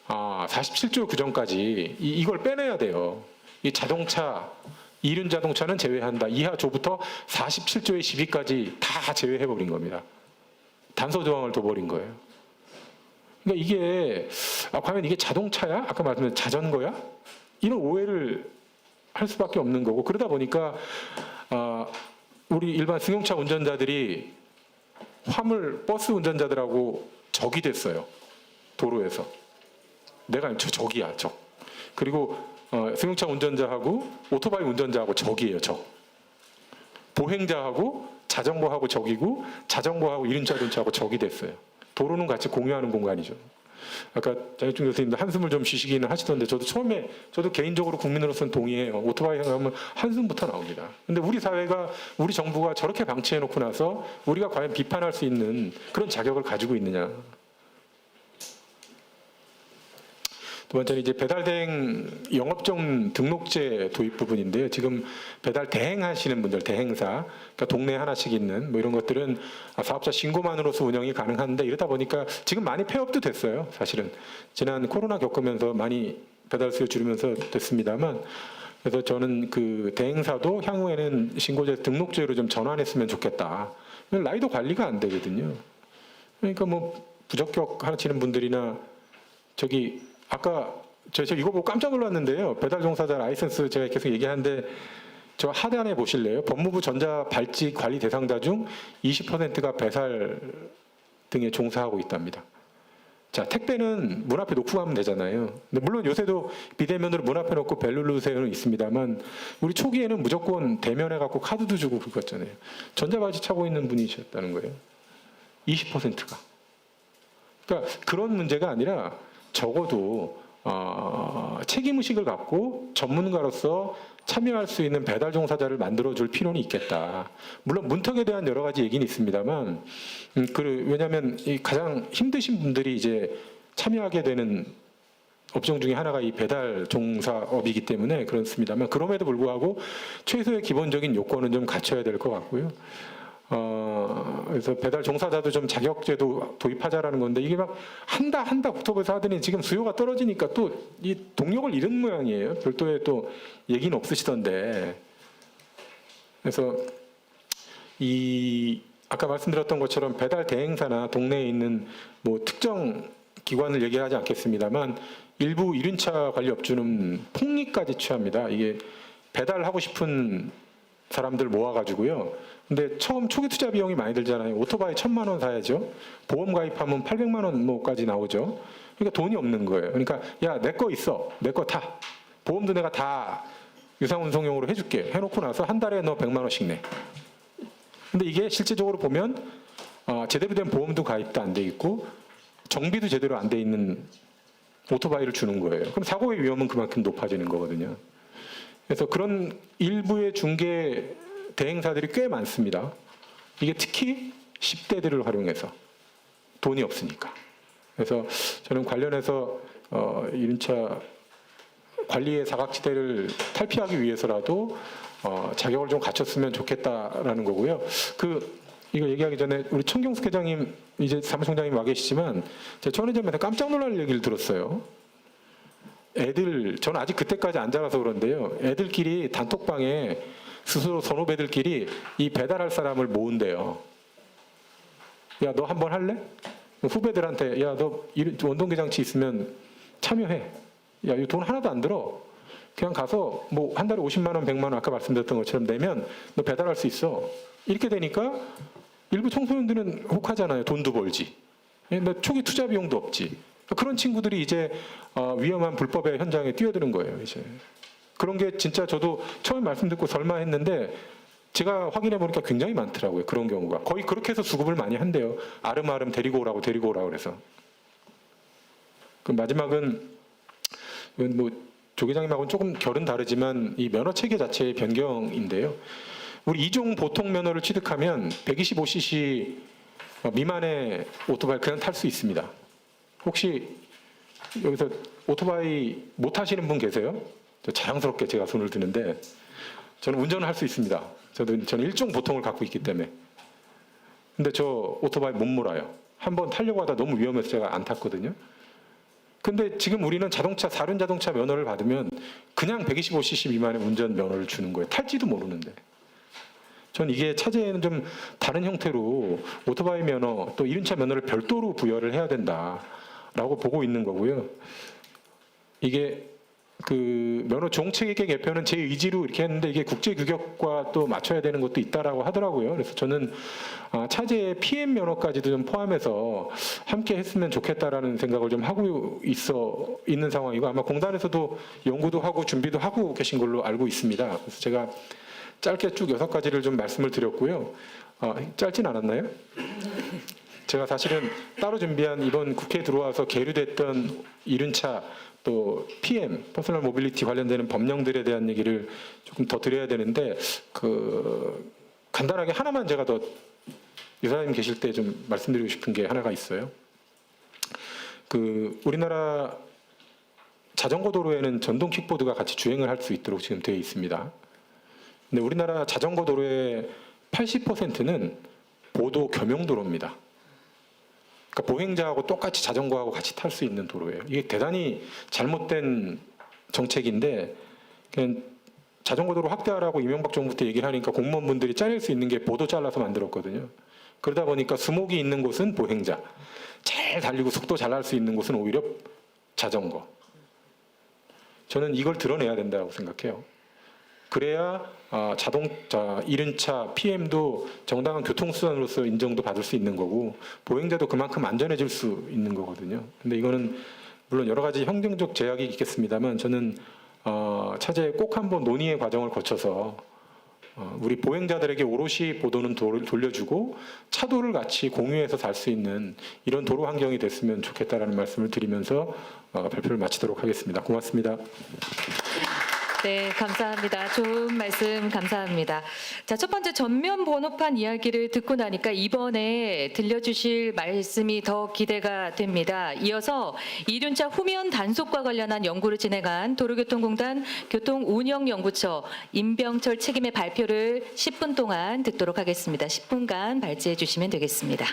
47조 규정까지 이걸 빼내야 돼요. 이 자동차, 이륜 자동차는 제외한다. 이하 조부터 47조의 12까지 다 제외해버린 겁니다. 단서 조항을 둬버린 거예요. 그러니까 이게 과연 이게 자동차야? 아까 말씀드린 자전거야? 이런 오해를 할 수밖에 없는 거고, 그러다 보니까 우리 일반 승용차 운전자들이 화물 버스 운전자들하고 적이 됐어요. 도로에서. 내가 적이야, 적. 그리고 승용차 운전자하고 오토바이 운전자하고 적이에요, 적. 보행자하고 자전거하고 적이고 자전거하고 이륜차 자동차하고 적이 됐어요. 도로는 같이 공유하는 공간이죠. 아까 장익준 교수님도 한숨을 좀 쉬시기는 하시던데 저도 개인적으로 국민으로서는 동의해요. 오토바이 하면 한숨부터 나옵니다. 근데 우리 사회가 우리 정부가 저렇게 방치해 놓고 나서 우리가 과연 비판할 수 있는 그런 자격을 가지고 있느냐. 두 번째는 이제 배달 대행 영업종 등록제 도입 부분인데요. 지금 배달 대행하시는 분들, 대행사, 그러니까 동네 하나씩 있는 뭐 이런 것들은 사업자 신고만으로서 운영이 가능한데, 이러다 보니까 지금 많이 폐업도 됐어요. 사실은 지난 코로나 겪으면서 많이 배달 수요 줄이면서 됐습니다만, 그래서 저는 그 대행사도 향후에는 신고제 등록제로 좀 전환했으면 좋겠다. 라이더 관리가 안 되거든요. 그러니까 뭐 부적격 하시는 분들이나 아까 저 이거 보고 깜짝 놀랐는데요. 배달 종사자 라이선스 제가 계속 얘기하는데 저 하단에 보실래요? 법무부 전자발찌 관리 대상자 중 20%가 배달 등에 종사하고 있답니다. 자, 택배는 문 앞에 놓고 가면 되잖아요. 근데 물론 요새도 비대면으로 문 앞에 놓고 벨 누르세요는 있습니다만, 우리 초기에는 무조건 대면해 갖고 카드도 주고 그랬잖아요. 전자발찌 차고 있는 분이셨다는 거예요. 20%가. 그러니까 그런 문제가 아니라 적어도 책임의식을 갖고 전문가로서 참여할 수 있는 배달 종사자를 만들어줄 필요는 있겠다. 물론 문턱에 대한 여러 가지 얘기는 있습니다만, 왜냐하면 이 가장 힘드신 분들이 이제 참여하게 되는 업종 중에 하나가 이 배달 종사업이기 때문에 그렇습니다만, 그럼에도 불구하고 최소의 기본적인 요건은 좀 갖춰야 될 것 같고요. 그래서 배달 종사자도 좀 자격제도 도입하자라는 건데, 이게 막 한다 국토부에서 하더니 지금 수요가 떨어지니까 또 이 동력을 잃은 모양이에요. 별도의 또 얘기는 없으시던데. 그래서 아까 말씀드렸던 것처럼 배달 대행사나 동네에 있는 뭐 특정 기관을 얘기하지 않겠습니다만, 일부 이륜차 관리 업주는 폭리까지 취합니다. 이게 배달하고 싶은 사람들 모아가지고요. 근데 처음 초기 투자 비용이 많이 들잖아요. 오토바이 1,000만 원 사야죠. 보험 가입하면 800만 원 뭐까지 나오죠. 그러니까 돈이 없는 거예요. 그러니까 야, 내 거 있어. 내 거 타. 보험도 내가 다 유상운송용으로 해줄게. 해놓고 나서 한 달에 너 100만 원씩 내. 근데 이게 실제적으로 보면 제대로 된 보험도 가입도 안 돼 있고 정비도 제대로 안 돼 있는 오토바이를 주는 거예요. 그럼 사고의 위험은 그만큼 높아지는 거거든요. 그래서 그런 일부의 중개 대행사들이 꽤 많습니다. 이게 특히 10대들을 활용해서 돈이 없으니까. 그래서 저는 관련해서 이륜차 관리의 사각지대를 탈피하기 위해서라도 자격을 좀 갖췄으면 좋겠다라는 거고요. 이거 얘기하기 전에 우리 천경숙 회장님, 이제 사무총장님 와 계시지만 제가 전회점에서 깜짝 놀랄 얘기를 들었어요. 저는 아직 그때까지 안 자라서 그런데요. 애들끼리 단톡방에 스스로 선후배들끼리 이 배달할 사람을 모은대요. 야, 너 한번 할래? 후배들한테 야, 너 원동기 장치 있으면 참여해. 야, 이 돈 하나도 안 들어. 그냥 가서 뭐 한 달에 50만 원, 100만 원 아까 말씀드렸던 것처럼 내면 너 배달할 수 있어. 이렇게 되니까 일부 청소년들은 혹하잖아요. 돈도 벌지. 너 초기 투자 비용도 없지. 그런 친구들이 이제 위험한 불법의 현장에 뛰어드는 거예요. 이제 그런 게 진짜 저도 처음 말씀 듣고 설마 했는데 제가 확인해 보니까 굉장히 많더라고요. 그런 경우가 거의 그렇게 해서 수급을 많이 한대요. 아름아름 데리고 오라고 그래서. 그 마지막은 뭐 조 기장님하고는 조금 결은 다르지만 이 면허 체계 자체의 변경인데요. 우리 2종 보통 면허를 취득하면 125cc 미만의 오토바이 그냥 탈 수 있습니다. 혹시 여기서 오토바이 못 타시는 분 계세요? 자랑스럽게 제가 손을 드는데 저는 운전을 할 수 있습니다. 저는 1종 보통을 갖고 있기 때문에. 근데 저 오토바이 못 몰아요. 한번 타려고 하다 너무 위험해서 제가 안 탔거든요. 근데 지금 우리는 사륜 자동차 면허를 받으면 그냥 125cc 미만의 운전 면허를 주는 거예요. 탈지도 모르는데. 전 이게 차제에는 좀 다른 형태로 오토바이 면허 또 이륜차 면허를 별도로 부여를 해야 된다. 라고 보고 있는 거고요. 이게 그 면허 종체계 개편은 제 의지로 이렇게 했는데 이게 국제 규격과 또 맞춰야 되는 것도 있다라고 하더라고요. 그래서 저는 차제에 PM 면허까지도 좀 포함해서 함께 했으면 좋겠다라는 생각을 좀 하고 있는 상황이고, 아마 공단에서도 연구도 하고 준비도 하고 계신 걸로 알고 있습니다. 그래서 제가 짧게 쭉 6가지를 좀 말씀을 드렸고요. 짧진 않았나요? 제가 사실은 따로 준비한 이번 국회에 들어와서 계류됐던 이륜차 또 PM, 퍼스널 모빌리티 관련되는 법령들에 대한 얘기를 조금 더 드려야 되는데, 간단하게 하나만 제가 더 이사님 계실 때 좀 말씀드리고 싶은 게 하나가 있어요. 우리나라 자전거 도로에는 전동 킥보드가 같이 주행을 할 수 있도록 지금 되어 있습니다. 근데 우리나라 자전거 도로의 80%는 보도 겸용 도로입니다. 그러니까 보행자하고 똑같이 자전거하고 같이 탈 수 있는 도로예요. 이게 대단히 잘못된 정책인데, 그냥 자전거 도로 확대하라고 이명박 정부 때 얘기를 하니까 공무원분들이 잘릴 수 있는 게 보도 잘라서 만들었거든요. 그러다 보니까 수목이 있는 곳은 보행자, 잘 달리고 속도 잘 날 수 있는 곳은 오히려 자전거. 저는 이걸 드러내야 된다고 생각해요. 그래야 이륜차 PM도 정당한 교통수단으로서 인정도 받을 수 있는 거고, 보행자도 그만큼 안전해질 수 있는 거거든요. 근데 이거는 물론 여러 가지 행정적 제약이 있겠습니다만, 저는 차제에 꼭 한번 논의의 과정을 거쳐서 우리 보행자들에게 오롯이 보도는 돌려주고 차도를 같이 공유해서 살 수 있는 이런 도로 환경이 됐으면 좋겠다라는 말씀을 드리면서 발표를 마치도록 하겠습니다. 고맙습니다. 네, 감사합니다. 좋은 말씀 감사합니다. 자, 첫 번째 전면 번호판 이야기를 듣고 나니까 이번에 들려주실 말씀이 더 기대가 됩니다. 이어서 이륜차 후면 단속과 관련한 연구를 진행한 도로교통공단 교통운영연구처 임병철 책임의 발표를 10분 동안 듣도록 하겠습니다. 10분간 발제해 주시면 되겠습니다.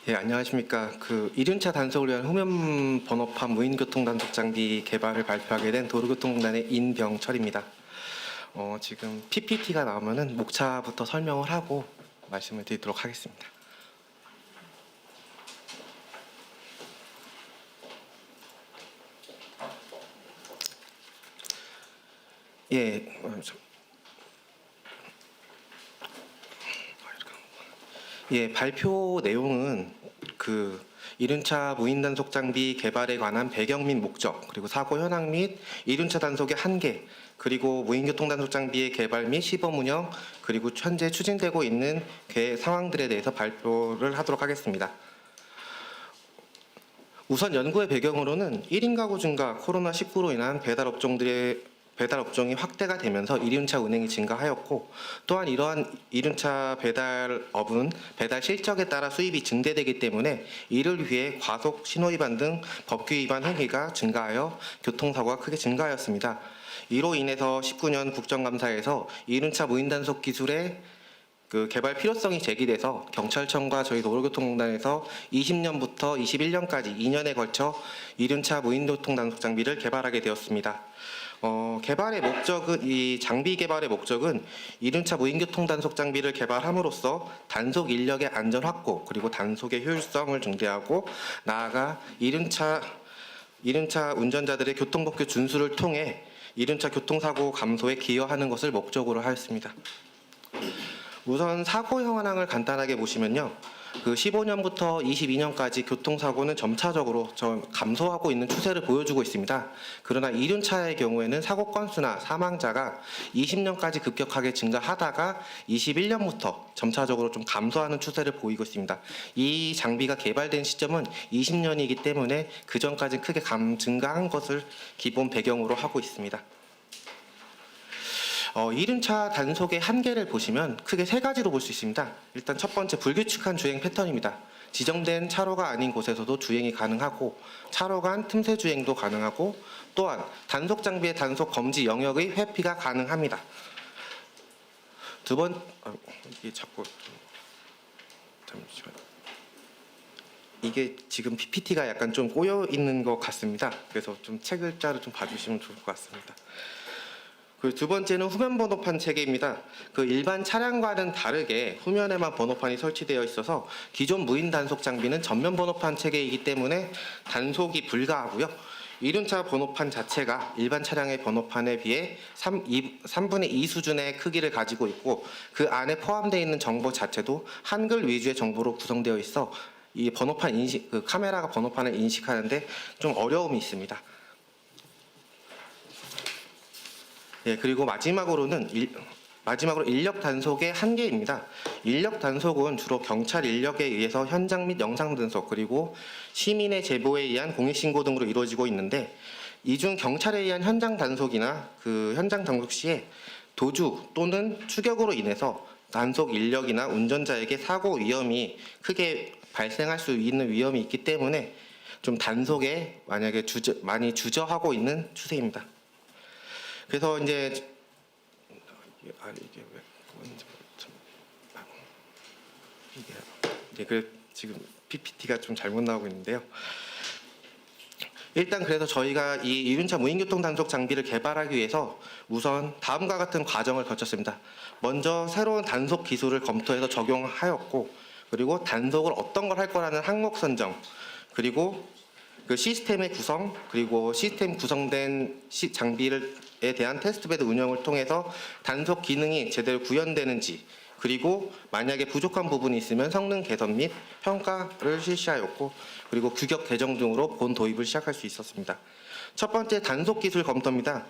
예, 안녕하십니까. 이륜차 단속을 위한 후면 번호판 무인 교통 단속 장비 개발을 발표하게 된 도로교통공단의 인병철입니다. 지금 PPT가 나오면은 목차부터 설명을 하고 말씀을 드리도록 하겠습니다. 발표 내용은 이륜차 무인 단속 장비 개발에 관한 배경 및 목적, 그리고 사고 현황 및 이륜차 단속의 한계, 그리고 무인 교통 단속 장비의 개발 및 시범 운영, 그리고 현재 추진되고 있는 계획 상황들에 대해서 발표를 하도록 하겠습니다. 우선 연구의 배경으로는 1인 가구 증가, 코로나19로 인한 배달 업종이 확대가 되면서 이륜차 운행이 증가하였고, 또한 이러한 이륜차 배달업은 배달 실적에 따라 수입이 증대되기 때문에 이를 위해 과속, 신호위반 등 법규 위반 행위가 증가하여 교통사고가 크게 증가하였습니다. 이로 인해서 19년 국정감사에서 이륜차 무인단속 기술의 개발 필요성이 제기돼서 경찰청과 저희 도로교통공단에서 20년부터 21년까지 2년에 걸쳐 이륜차 무인교통 단속 장비를 개발하게 되었습니다. 이 장비 개발의 목적은 이륜차 무인교통 단속 장비를 개발함으로써 단속 인력의 안전 확보, 그리고 단속의 효율성을 증대하고, 나아가 이륜차 운전자들의 교통법규 준수를 통해 이륜차 교통사고 감소에 기여하는 것을 목적으로 하였습니다. 우선 사고 현황을 간단하게 보시면요. 15년부터 22년까지 교통사고는 점차적으로 감소하고 있는 추세를 보여주고 있습니다. 그러나 이륜차의 경우에는 사고 건수나 사망자가 20년까지 급격하게 증가하다가 21년부터 점차적으로 좀 감소하는 추세를 보이고 있습니다. 이 장비가 개발된 시점은 20년이기 때문에 그 전까지 크게 증가한 것을 기본 배경으로 하고 있습니다. 이륜차 단속의 한계를 보시면 크게 3가지로 볼 수 있습니다. 일단 첫 번째, 불규칙한 주행 패턴입니다. 지정된 차로가 아닌 곳에서도 주행이 가능하고, 차로 간 틈새 주행도 가능하고, 또한 단속 장비의 단속 검지 영역의 회피가 가능합니다. 이게 자꾸 잠시만요. 이게 지금 PPT가 약간 좀 꼬여 있는 것 같습니다. 그래서 좀 책 글자를 좀 봐주시면 좋을 것 같습니다. 그 두 번째는 후면 번호판 체계입니다. 그 일반 차량과는 다르게 후면에만 번호판이 설치되어 있어서 기존 무인 단속 장비는 전면 번호판 체계이기 때문에 단속이 불가하고요. 이륜차 번호판 자체가 일반 차량의 번호판에 비해 3분의 2 수준의 크기를 가지고 있고 그 안에 포함되어 있는 정보 자체도 한글 위주의 정보로 구성되어 있어 이 번호판 인식, 그 카메라가 번호판을 인식하는데 좀 어려움이 있습니다. 예, 그리고 마지막으로 인력 단속의 한계입니다. 인력 단속은 주로 경찰 인력에 의해서 현장 및 영상 단속 그리고 시민의 제보에 의한 공익신고 등으로 이루어지고 있는데 이 중 경찰에 의한 현장 단속이나 그 현장 단속 시에 도주 또는 추격으로 인해서 단속 인력이나 운전자에게 사고 위험이 크게 발생할 수 있는 위험이 있기 때문에 좀 단속에 만약에 많이 주저하고 있는 추세입니다. 그래서 이제 이게 왜 뭔지 이게 그 지금 PPT가 좀 잘못 나오고 있는데요. 일단 그래서 저희가 이 이륜차 무인교통 단속 장비를 개발하기 위해서 우선 다음과 같은 과정을 거쳤습니다. 먼저 새로운 단속 기술을 검토해서 적용하였고, 그리고 단속을 어떤 걸 할 거라는 항목 선정, 그리고 그 시스템의 구성, 그리고 시스템 구성된 장비에 대한 테스트베드 운영을 통해서 단속 기능이 제대로 구현되는지, 그리고 만약에 부족한 부분이 있으면 성능 개선 및 평가를 실시하였고, 그리고 규격 개정 등으로 본 도입을 시작할 수 있었습니다. 첫 번째 단속 기술 검토입니다.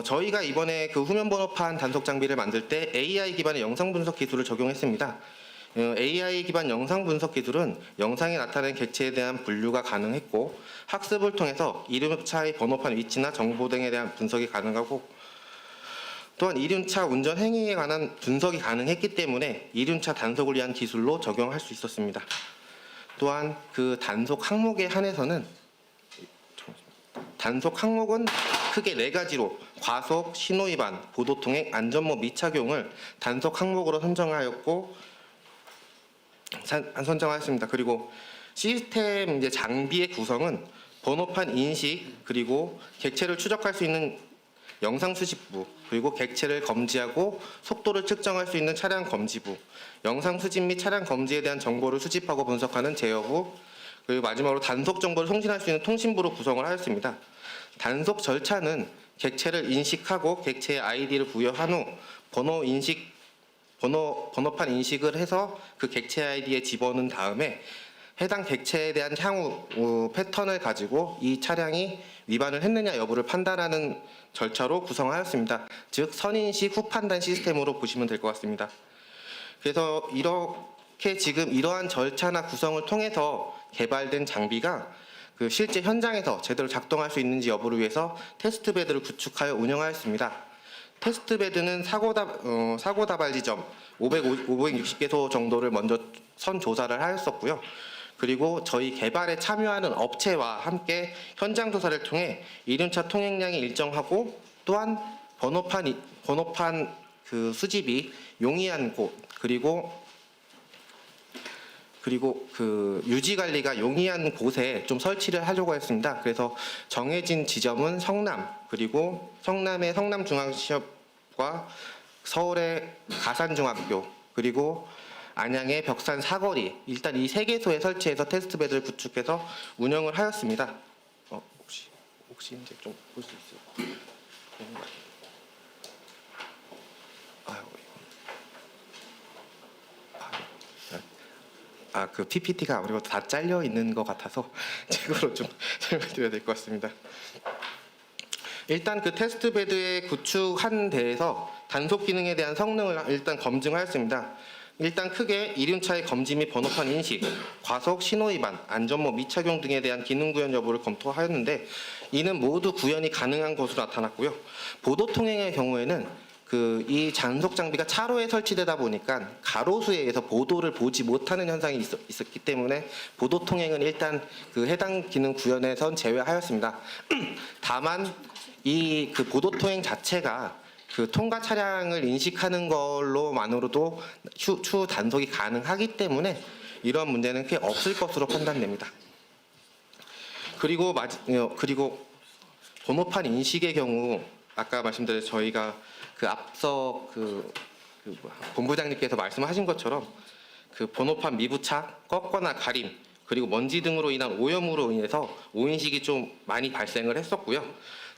저희가 이번에 그 후면 번호판 단속 장비를 만들 때 AI 기반의 영상 분석 기술을 적용했습니다. AI 기반 영상 분석 기술은 영상에 나타나는 객체에 대한 분류가 가능했고, 학습을 통해서 이륜차의 번호판 위치나 정보 등에 대한 분석이 가능하고, 또한 이륜차 운전 행위에 관한 분석이 가능했기 때문에 이륜차 단속을 위한 기술로 적용할 수 있었습니다. 또한 그 단속 항목에 한해서는 단속 항목은 크게 4가지로 과속, 신호위반, 보도통행, 안전모 미착용을 단속 항목으로 선정하였습니다. 그리고 시스템 이제 장비의 구성은 번호판 인식, 그리고 객체를 추적할 수 있는 영상 수집부, 그리고 객체를 검지하고 속도를 측정할 수 있는 차량 검지부, 영상 수집 및 차량 검지에 대한 정보를 수집하고 분석하는 제어부, 그리고 마지막으로 단속 정보를送신할 수 있는 통신부로 구성을 하였습니다. 단속 절차는 객체를 인식하고 객체의 아이디를 부여한 후 번호판 인식을 해서 그 객체 아이디에 집어넣은 다음에 해당 객체에 대한 향후 패턴을 가지고 이 차량이 위반을 했느냐 여부를 판단하는 절차로 구성하였습니다. 즉 선인식 후판단 시스템으로 보시면 될 것 같습니다. 그래서 이렇게 지금 이러한 절차나 구성을 통해서 개발된 장비가 그 실제 현장에서 제대로 작동할 수 있는지 여부를 위해서 테스트베드를 구축하여 운영하였습니다. 테스트베드는 사고 다발 지점 560개소 정도를 먼저 선 조사를 하였었고요. 그리고 저희 개발에 참여하는 업체와 함께 현장 조사를 통해 이륜차 통행량이 일정하고, 또한 번호판 그 수집이 용이한 곳, 그리고 그 유지 관리가 용이한 곳에 좀 설치를 하려고 했습니다. 그래서 정해진 지점은 성남, 그리고 성남의 성남중앙시업과 서울의 가산중학교, 그리고 안양의 벽산 사거리, 일단 이 3개소에 설치해서 테스트베드를 구축해서 운영을 하였습니다. 혹시 이제 좀 볼 수 있어요? 그 PPT가 아무래도 다 잘려 있는 것 같아서 책으로 좀 설명드려야 될 것 같습니다. 일단 그 테스트베드의 구축한 데에서 단속 기능에 대한 성능을 일단 검증하였습니다. 일단 크게 이륜차의 검지 및 번호판 인식, 과속, 신호위반, 안전모 미착용 등에 대한 기능 구현 여부를 검토하였는데 이는 모두 구현이 가능한 것으로 나타났고요. 보도통행의 경우에는 이 단속 장비가 차로에 설치되다 보니까 가로수에 의해서 보도를 보지 못하는 현상이 있었기 때문에 보도통행은 일단 그 해당 기능 구현에선 제외하였습니다. 다만 이 그 보도통행 자체가 그 통과 차량을 인식하는 걸로만으로도 추후 단속이 가능하기 때문에 이런 문제는 꽤 없을 것으로 판단됩니다. 그리고 번호판 인식의 경우 아까 말씀드린 저희가 앞서 본부장님께서 말씀하신 것처럼 번호판 미부착, 꺾거나 가림, 그리고 먼지 등으로 인한 오염으로 인해서 오인식이 좀 많이 발생을 했었고요.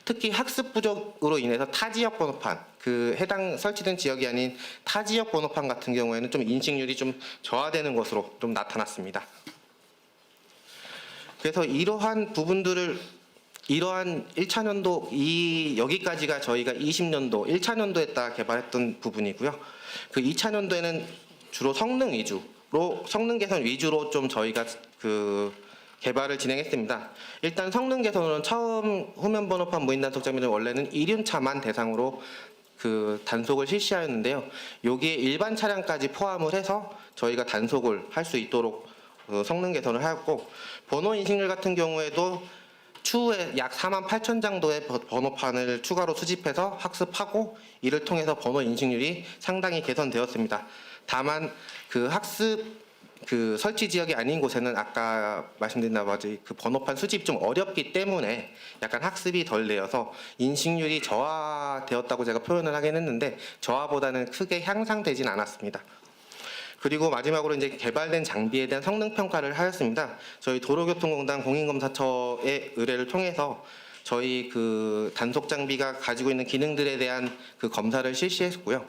특히 학습 부족으로 인해서 타 지역 번호판, 해당 설치된 지역이 아닌 타 지역 번호판 같은 경우에는 좀 인식률이 좀 저하되는 것으로 좀 나타났습니다. 그래서 이러한 부분들을 이러한 1차년도 여기까지가 저희가 20년도 1차년도에 개발했던 부분이고요. 2차년도에는 주로 성능 개선 위주로 좀 저희가 개발을 진행했습니다. 일단 성능 개선으로는 처음 후면 번호판 무인 단속 장비는 원래는 1륜차만 대상으로 단속을 실시하였는데요. 여기에 일반 차량까지 포함을 해서 저희가 단속을 할 수 있도록 성능 개선을 하였고, 번호 인식률 같은 경우에도 추후에 약 48,000 정도의 번호판을 추가로 수집해서 학습하고 이를 통해서 번호 인식률이 상당히 개선되었습니다. 다만 학습 설치 지역이 아닌 곳에는 아까 말씀드린 나머지 번호판 수집 좀 어렵기 때문에 약간 학습이 덜 되어서 인식률이 저하되었다고 제가 표현을 하긴 했는데 저하보다는 크게 향상되진 않았습니다. 그리고 마지막으로 이제 개발된 장비에 대한 성능 평가를 하였습니다. 저희 도로교통공단 공인검사처의 의뢰를 통해서 저희 단속 장비가 가지고 있는 기능들에 대한 검사를 실시했고요.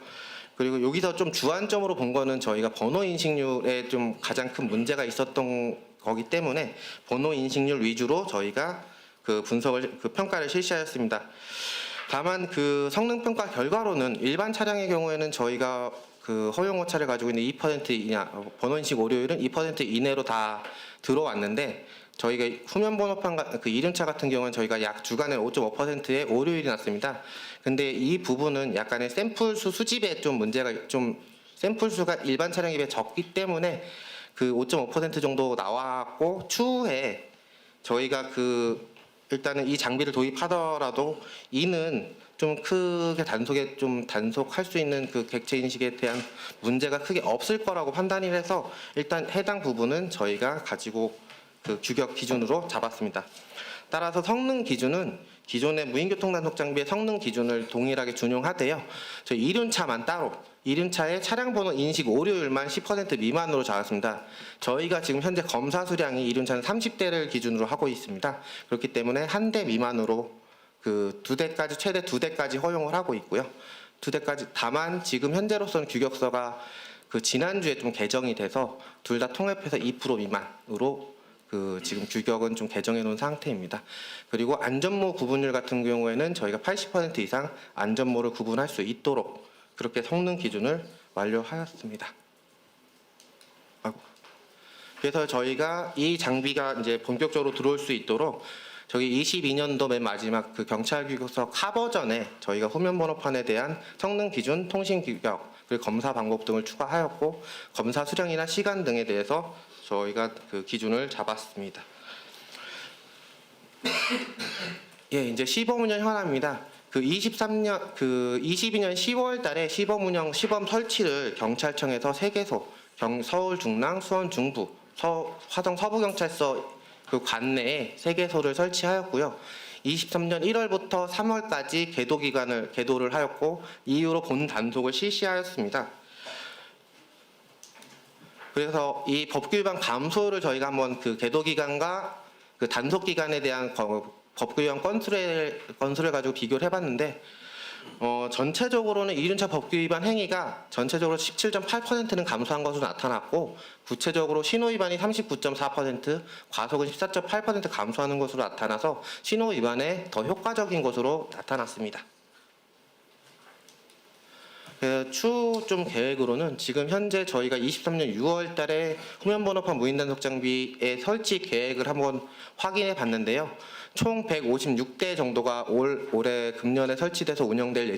그리고 여기서 좀 주안점으로 본 거는 저희가 번호 인식률에 좀 가장 큰 문제가 있었던 거기 때문에 번호 인식률 위주로 저희가 평가를 실시하였습니다. 다만 성능 평가 결과로는 일반 차량의 경우에는 저희가 허용 오차를 가지고 있는 2% 이하, 번호 인식 오류율은 2% 이내로 다 들어왔는데, 저희가 후면 번호판 1륜차 같은 경우는 저희가 약 주간에 5.5%의 오류율이 났습니다. 근데 이 부분은 약간의 샘플 수 수집에 좀 문제가 샘플 수가 일반 차량에 비해 적기 때문에 5.5% 정도 나왔고, 추후에 저희가 일단은 이 장비를 도입하더라도 이는 좀 크게 단속할 수 있는 객체 인식에 대한 문제가 크게 없을 거라고 판단이 해서 일단 해당 부분은 저희가 가지고 규격 기준으로 잡았습니다. 따라서 성능 기준은 기존의 무인교통 단속 장비의 성능 기준을 동일하게 준용하되요. 저희 1륜차만 따로 1륜차의 차량 번호 인식 오류율만 10% 미만으로 잡았습니다. 저희가 지금 현재 검사 수량이 1륜차는 30대를 기준으로 하고 있습니다. 그렇기 때문에 한 대 미만으로 2대까지 최대 2대까지 허용을 하고 있고요. 2대까지 다만 지금 현재로서는 규격서가 지난주에 좀 개정이 돼서 둘 다 통합해서 2% 미만으로 지금 규격은 좀 개정해 놓은 상태입니다. 그리고 안전모 구분율 같은 경우에는 저희가 80% 이상 안전모를 구분할 수 있도록 그렇게 성능 기준을 완료하였습니다. 그래서 저희가 이 장비가 이제 본격적으로 들어올 수 있도록 저희 22년도 맨 마지막 경찰 규격서 카 버전에 저희가 후면 번호판에 대한 성능 기준, 통신 규격, 그리고 검사 방법 등을 추가하였고, 검사 수량이나 시간 등에 대해서 저희가 기준을 잡았습니다. 예, 이제 시범 운영 현황입니다. 22년 10월 달에 시범 운영, 시범 설치를 경찰청에서 3개소, 서울 중랑, 수원 중부, 화성 서부경찰서 관내에 3개소를 설치하였고요. 23년 1월부터 3월까지 계도를 하였고, 이후로 본 단속을 실시하였습니다. 그래서 이 법규 위반 감소를 저희가 한번 계도 기간과 단속 기간에 대한 법규 위반 건수를 가지고 비교를 해봤는데, 전체적으로는 1륜차 법규 위반 행위가 전체적으로 17.8%는 감소한 것으로 나타났고, 구체적으로 신호 위반이 39.4%, 과속은 14.8% 감소하는 것으로 나타나서 신호 위반에 더 효과적인 것으로 나타났습니다. 추후 좀 계획으로는 지금 현재 저희가 23년 6월 달에 후면 번호판 무인 단속 장비의 설치 계획을 한번 확인해 봤는데요. 총 156대 정도가 올해 금년에 설치돼서 운영될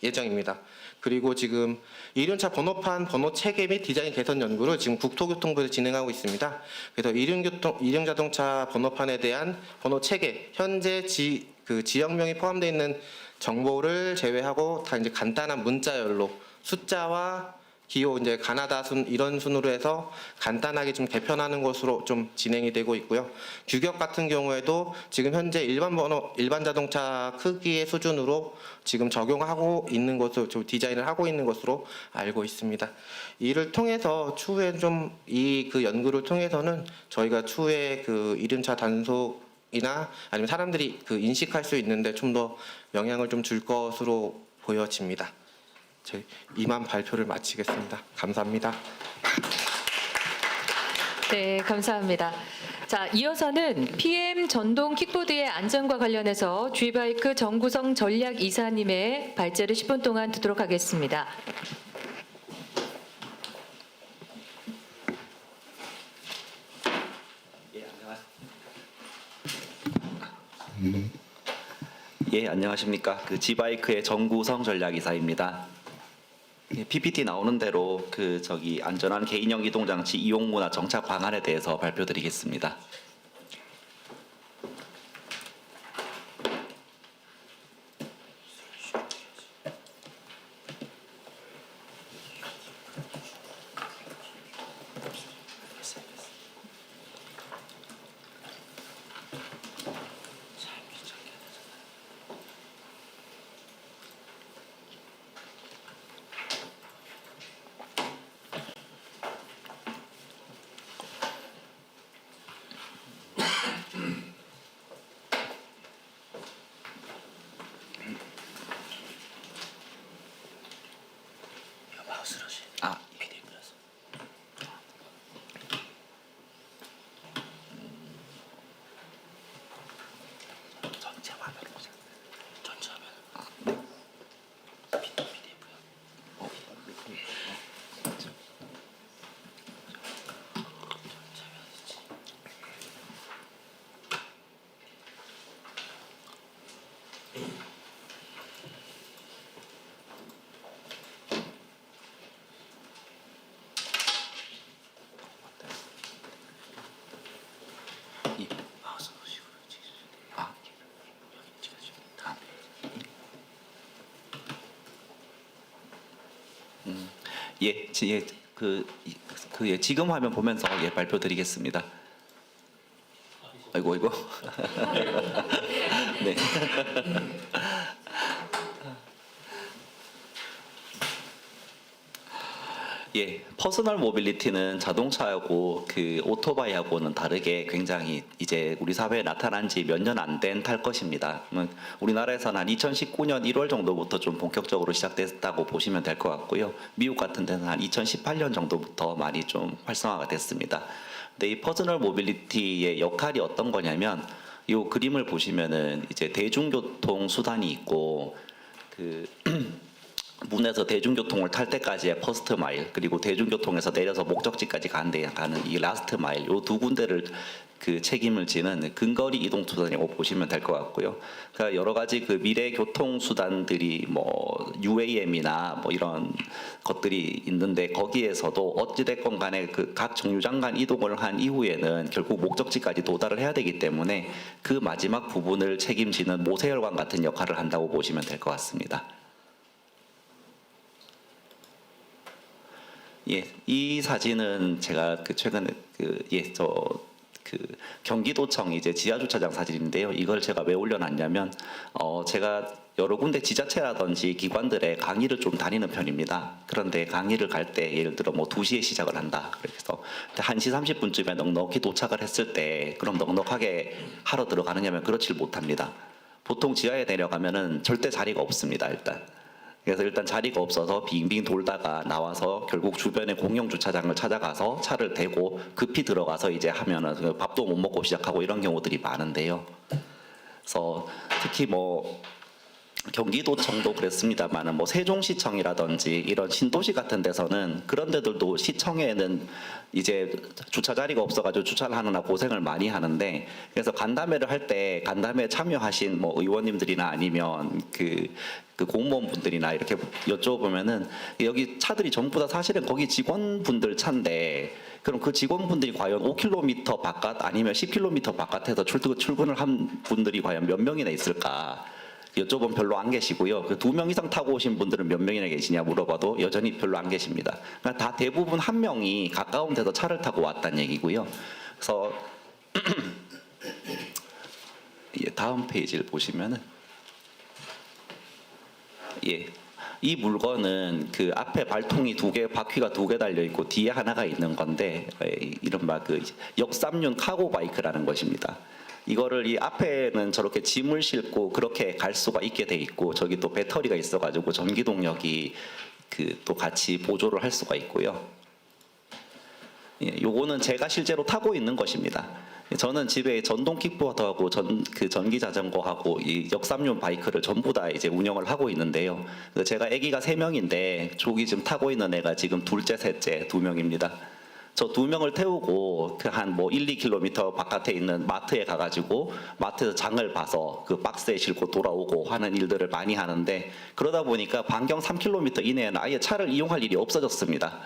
예정입니다. 그리고 지금 1륜차 번호판 번호 체계 및 디자인 개선 연구를 지금 국토교통부에서 진행하고 있습니다. 그래서 1륜 자동차 번호판에 대한 번호 체계, 현재 지역명이 포함되어 있는 정보를 제외하고 다 이제 간단한 문자열로 숫자와 기호 이제 가나다 순 이런 순으로 해서 간단하게 좀 개편하는 것으로 좀 진행이 되고 있고요. 규격 같은 경우에도 지금 현재 일반 자동차 크기의 수준으로 지금 적용하고 있는 것으로 좀 디자인을 하고 있는 것으로 알고 있습니다. 이를 통해서 추후에 좀 이 그 연구를 통해서는 저희가 추후에 그 이륜차 단속이나 아니면 사람들이 그 인식할 수 있는데 좀 더 영향을 좀 줄 것으로 보여집니다. 제 이만 발표를 마치겠습니다. 감사합니다. 네, 감사합니다. 자, 이어서는 PM 전동 킥보드의 안전과 관련해서 G바이크 정구성 전략 이사님의 발제를 10분 동안 듣도록 하겠습니다. 예, 안녕하십니까. 그 G바이크의 정구성 전략이사입니다. 예, PPT 나오는 대로 안전한 개인형 이동 장치 이용 문화 정착 방안에 대해서 발표드리겠습니다. 아, 전체 화면으로 보세요. 전체 화면. 아, 네. 이 마우스 놓으시고 아, 여기 찍어주세요. 다음. 지금 화면 보면서 발표드리겠습니다. 아이고. 네. 예, 퍼스널 모빌리티는 자동차하고 오토바이하고는 다르게 굉장히 이제 우리 사회에 나타난 지 몇 년 안 된 탈 것입니다. 우리나라에서는 한 2019년 1월 정도부터 좀 본격적으로 시작됐다고 보시면 될 것 같고요. 미국 같은 데는 한 2018년 정도부터 많이 좀 활성화가 됐습니다. 근데 이 퍼스널 모빌리티의 역할이 어떤 거냐면 이 그림을 보시면은 이제 대중교통 수단이 있고 문에서 대중교통을 탈 때까지의 퍼스트 마일, 그리고 대중교통에서 내려서 목적지까지 가는 이 라스트 마일, 요 두 군데를 책임을 지는 근거리 이동 수단이라고 보시면 될 것 같고요. 그러니까 여러 가지 미래 교통 수단들이 UAM이나 이런 것들이 있는데, 거기에서도 어찌됐건 간에 각 정류장 간 이동을 한 이후에는 결국 목적지까지 도달을 해야 되기 때문에 그 마지막 부분을 책임지는 모세혈관 같은 역할을 한다고 보시면 될 것 같습니다. 예, 이 사진은 제가 최근에 경기도청 이제 지하주차장 사진인데요. 이걸 제가 왜 올려놨냐면 제가 여러 군데 지자체라든지 기관들의 강의를 좀 다니는 편입니다. 그런데 강의를 갈 때 예를 들어 2시에 시작을 한다. 그래서 1시 30분쯤에 넉넉히 도착을 했을 때 그럼 넉넉하게 하러 들어가느냐면 그렇질 못합니다. 보통 지하에 내려가면은 절대 자리가 없습니다. 그래서 일단 자리가 없어서 빙빙 돌다가 나와서 결국 주변의 공영 주차장을 찾아가서 차를 대고 급히 들어가서 이제 하면은 밥도 못 먹고 시작하고 이런 경우들이 많은데요. 그래서 특히 경기도청도 그랬습니다만은 세종시청이라든지 이런 신도시 같은 데서는 그런 데들도 시청에는 이제 주차 자리가 없어가지고 주차를 하느라 고생을 많이 하는데, 그래서 간담회를 할 때 간담회 참여하신 의원님들이나 아니면 그 공무원분들이나 이렇게 여쭤보면은 여기 차들이 전부 다 사실은 거기 직원분들 차인데, 그럼 그 직원분들이 과연 5km 바깥 아니면 10km 바깥에서 출근을 한 분들이 과연 몇 명이나 있을까? 여쭤보면 별로 안 계시고요. 그 2명 이상 타고 오신 분들은 몇 명이나 계시냐 물어봐도 여전히 별로 안 계십니다. 그러니까 다 대부분 한 명이 가까운 데서 차를 타고 왔다는 얘기고요. 그래서 예, 다음 페이지를 보시면은 예. 이 물건은 그 앞에 발통이 2개, 바퀴가 2개 달려 있고 뒤에 하나가 있는 건데 이른바 그 역삼륜 카고 바이크라는 것입니다. 이거를 이 앞에는 저렇게 짐을 싣고 그렇게 갈 수가 있게 돼 있고 저기 또 배터리가 있어가지고 전기 동력이 그 또 같이 보조를 할 수가 있고요. 예, 요거는 제가 실제로 타고 있는 것입니다. 저는 집에 전동 킥보드하고 전기 자전거하고 이 역삼륜 바이크를 전부 다 이제 운영을 하고 있는데요. 제가 아기가 3명인데 저기 지금 타고 있는 애가 지금 둘째, 셋째 2명입니다. 저 2명을 태우고 그 한 뭐 1, 2km 바깥에 있는 마트에 가가지고 마트에서 장을 봐서 그 박스에 싣고 돌아오고 하는 일들을 많이 하는데 그러다 보니까 반경 3km 이내에는 아예 차를 이용할 일이 없어졌습니다.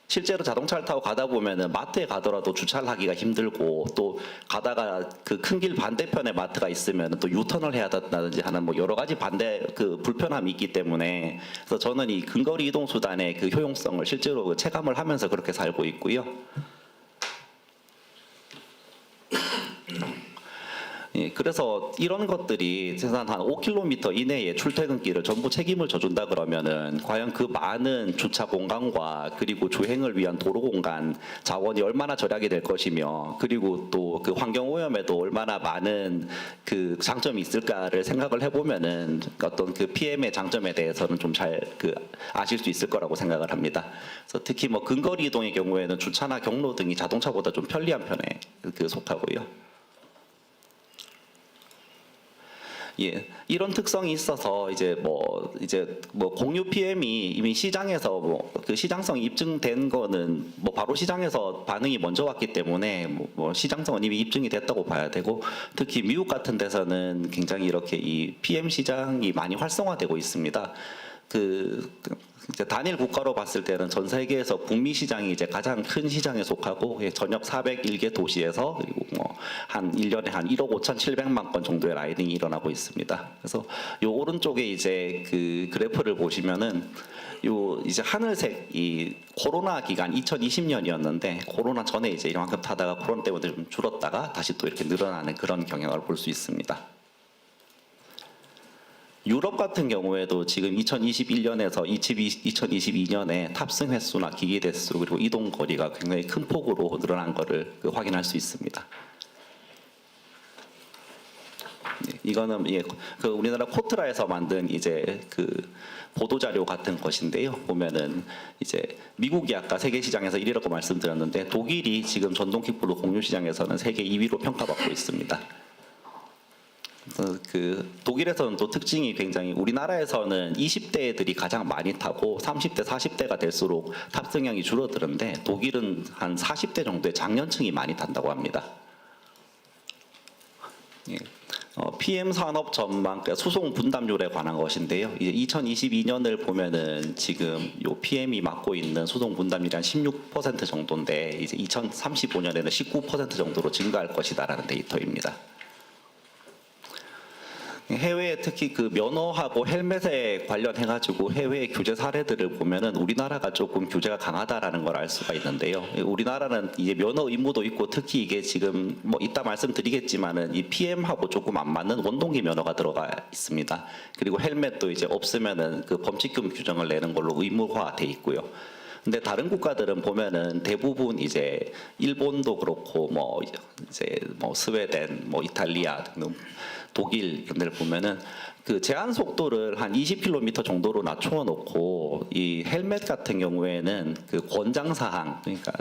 실제로 자동차를 타고 가다 보면은 마트에 가더라도 주차를 하기가 힘들고 또 가다가 그 큰 길 반대편에 마트가 있으면 또 유턴을 해야 된다든지 하는 뭐 여러 가지 반대 그 불편함이 있기 때문에 그래서 저는 이 근거리 이동 수단의 그 효용성을 실제로 그 체감을 하면서 그렇게 살고 있고요. 예, 그래서 이런 것들이 한 5km 이내에 출퇴근길을 전부 책임을 져준다 그러면은 과연 그 많은 주차 공간과 그리고 주행을 위한 도로 공간 자원이 얼마나 절약이 될 것이며 그리고 또 그 환경 오염에도 얼마나 많은 그 장점이 있을까를 생각을 해보면은 어떤 그 PM의 장점에 대해서는 좀 잘 그 아실 수 있을 거라고 생각을 합니다. 그래서 특히 뭐 근거리 이동의 경우에는 주차나 경로 등이 자동차보다 좀 편리한 편에 그 속하고요. 예, 이런 특성이 있어서 이제 뭐 공유 PM이 이미 시장에서 뭐 그 시장성이 입증된 거는 뭐 바로 시장에서 반응이 먼저 왔기 때문에 뭐 시장성은 이미 입증이 됐다고 봐야 되고 특히 미국 같은 데서는 굉장히 이렇게 이 PM 시장이 많이 활성화되고 있습니다. 이제 단일 국가로 봤을 때는 전 세계에서 북미 시장이 이제 가장 큰 시장에 속하고 전역 401개 도시에서 그리고 뭐 한 1년에 한 1억 5,700만 건 정도의 라이딩이 일어나고 있습니다. 그래서 요 오른쪽에 이제 그 그래프를 보시면은 요 이제 하늘색 이 코로나 기간 2020년이었는데 코로나 전에 이제 이만큼 타다가 코로나 때문에 좀 줄었다가 다시 또 이렇게 늘어나는 그런 경향을 볼 수 있습니다. 유럽 같은 경우에도 지금 2021년에서 2022년에 탑승 횟수나 기기 대수 그리고 이동 거리가 굉장히 큰 폭으로 늘어난 것을 확인할 수 있습니다. 이거는 그 우리나라 코트라에서 만든 이제 그 보도 자료 같은 것인데요. 보면은 이제 미국이 아까 세계 시장에서 1위라고 말씀드렸는데 독일이 지금 전동 킥보드 공유 시장에서는 세계 2위로 평가받고 있습니다. 그 독일에서는 또 특징이 굉장히 우리나라에서는 20대들이 가장 많이 타고 30대, 40대가 될수록 탑승량이 줄어드는데 독일은 한 40대 정도의 장년층이 많이 탄다고 합니다. 예. PM 산업 전망, 그러니까 수송 분담률에 관한 것인데요. 이제 2022년을 보면은 지금 요 PM이 맡고 있는 수송 분담률이 한 16% 정도인데 이제 2035년에는 19% 정도로 증가할 것이다라는 데이터입니다. 해외에 특히 그 면허하고 헬멧에 관련해가지고 해외 규제 사례들을 보면은 우리나라가 조금 규제가 강하다라는 걸 알 수가 있는데요. 우리나라는 이제 면허 의무도 있고 특히 이게 지금 뭐 이따 말씀드리겠지만은 이 PM하고 조금 안 맞는 원동기 면허가 들어가 있습니다. 그리고 헬멧도 이제 없으면은 그 범칙금 규정을 내는 걸로 의무화돼 있고요. 근데 다른 국가들은 보면은 대부분 이제 일본도 그렇고 뭐 이제 뭐 스웨덴, 뭐 이탈리아 등 독일 이런 데를 보면은 그 제한 속도를 한 20km 정도로 낮춰 놓고 이 헬멧 같은 경우에는 그 권장 사항 그러니까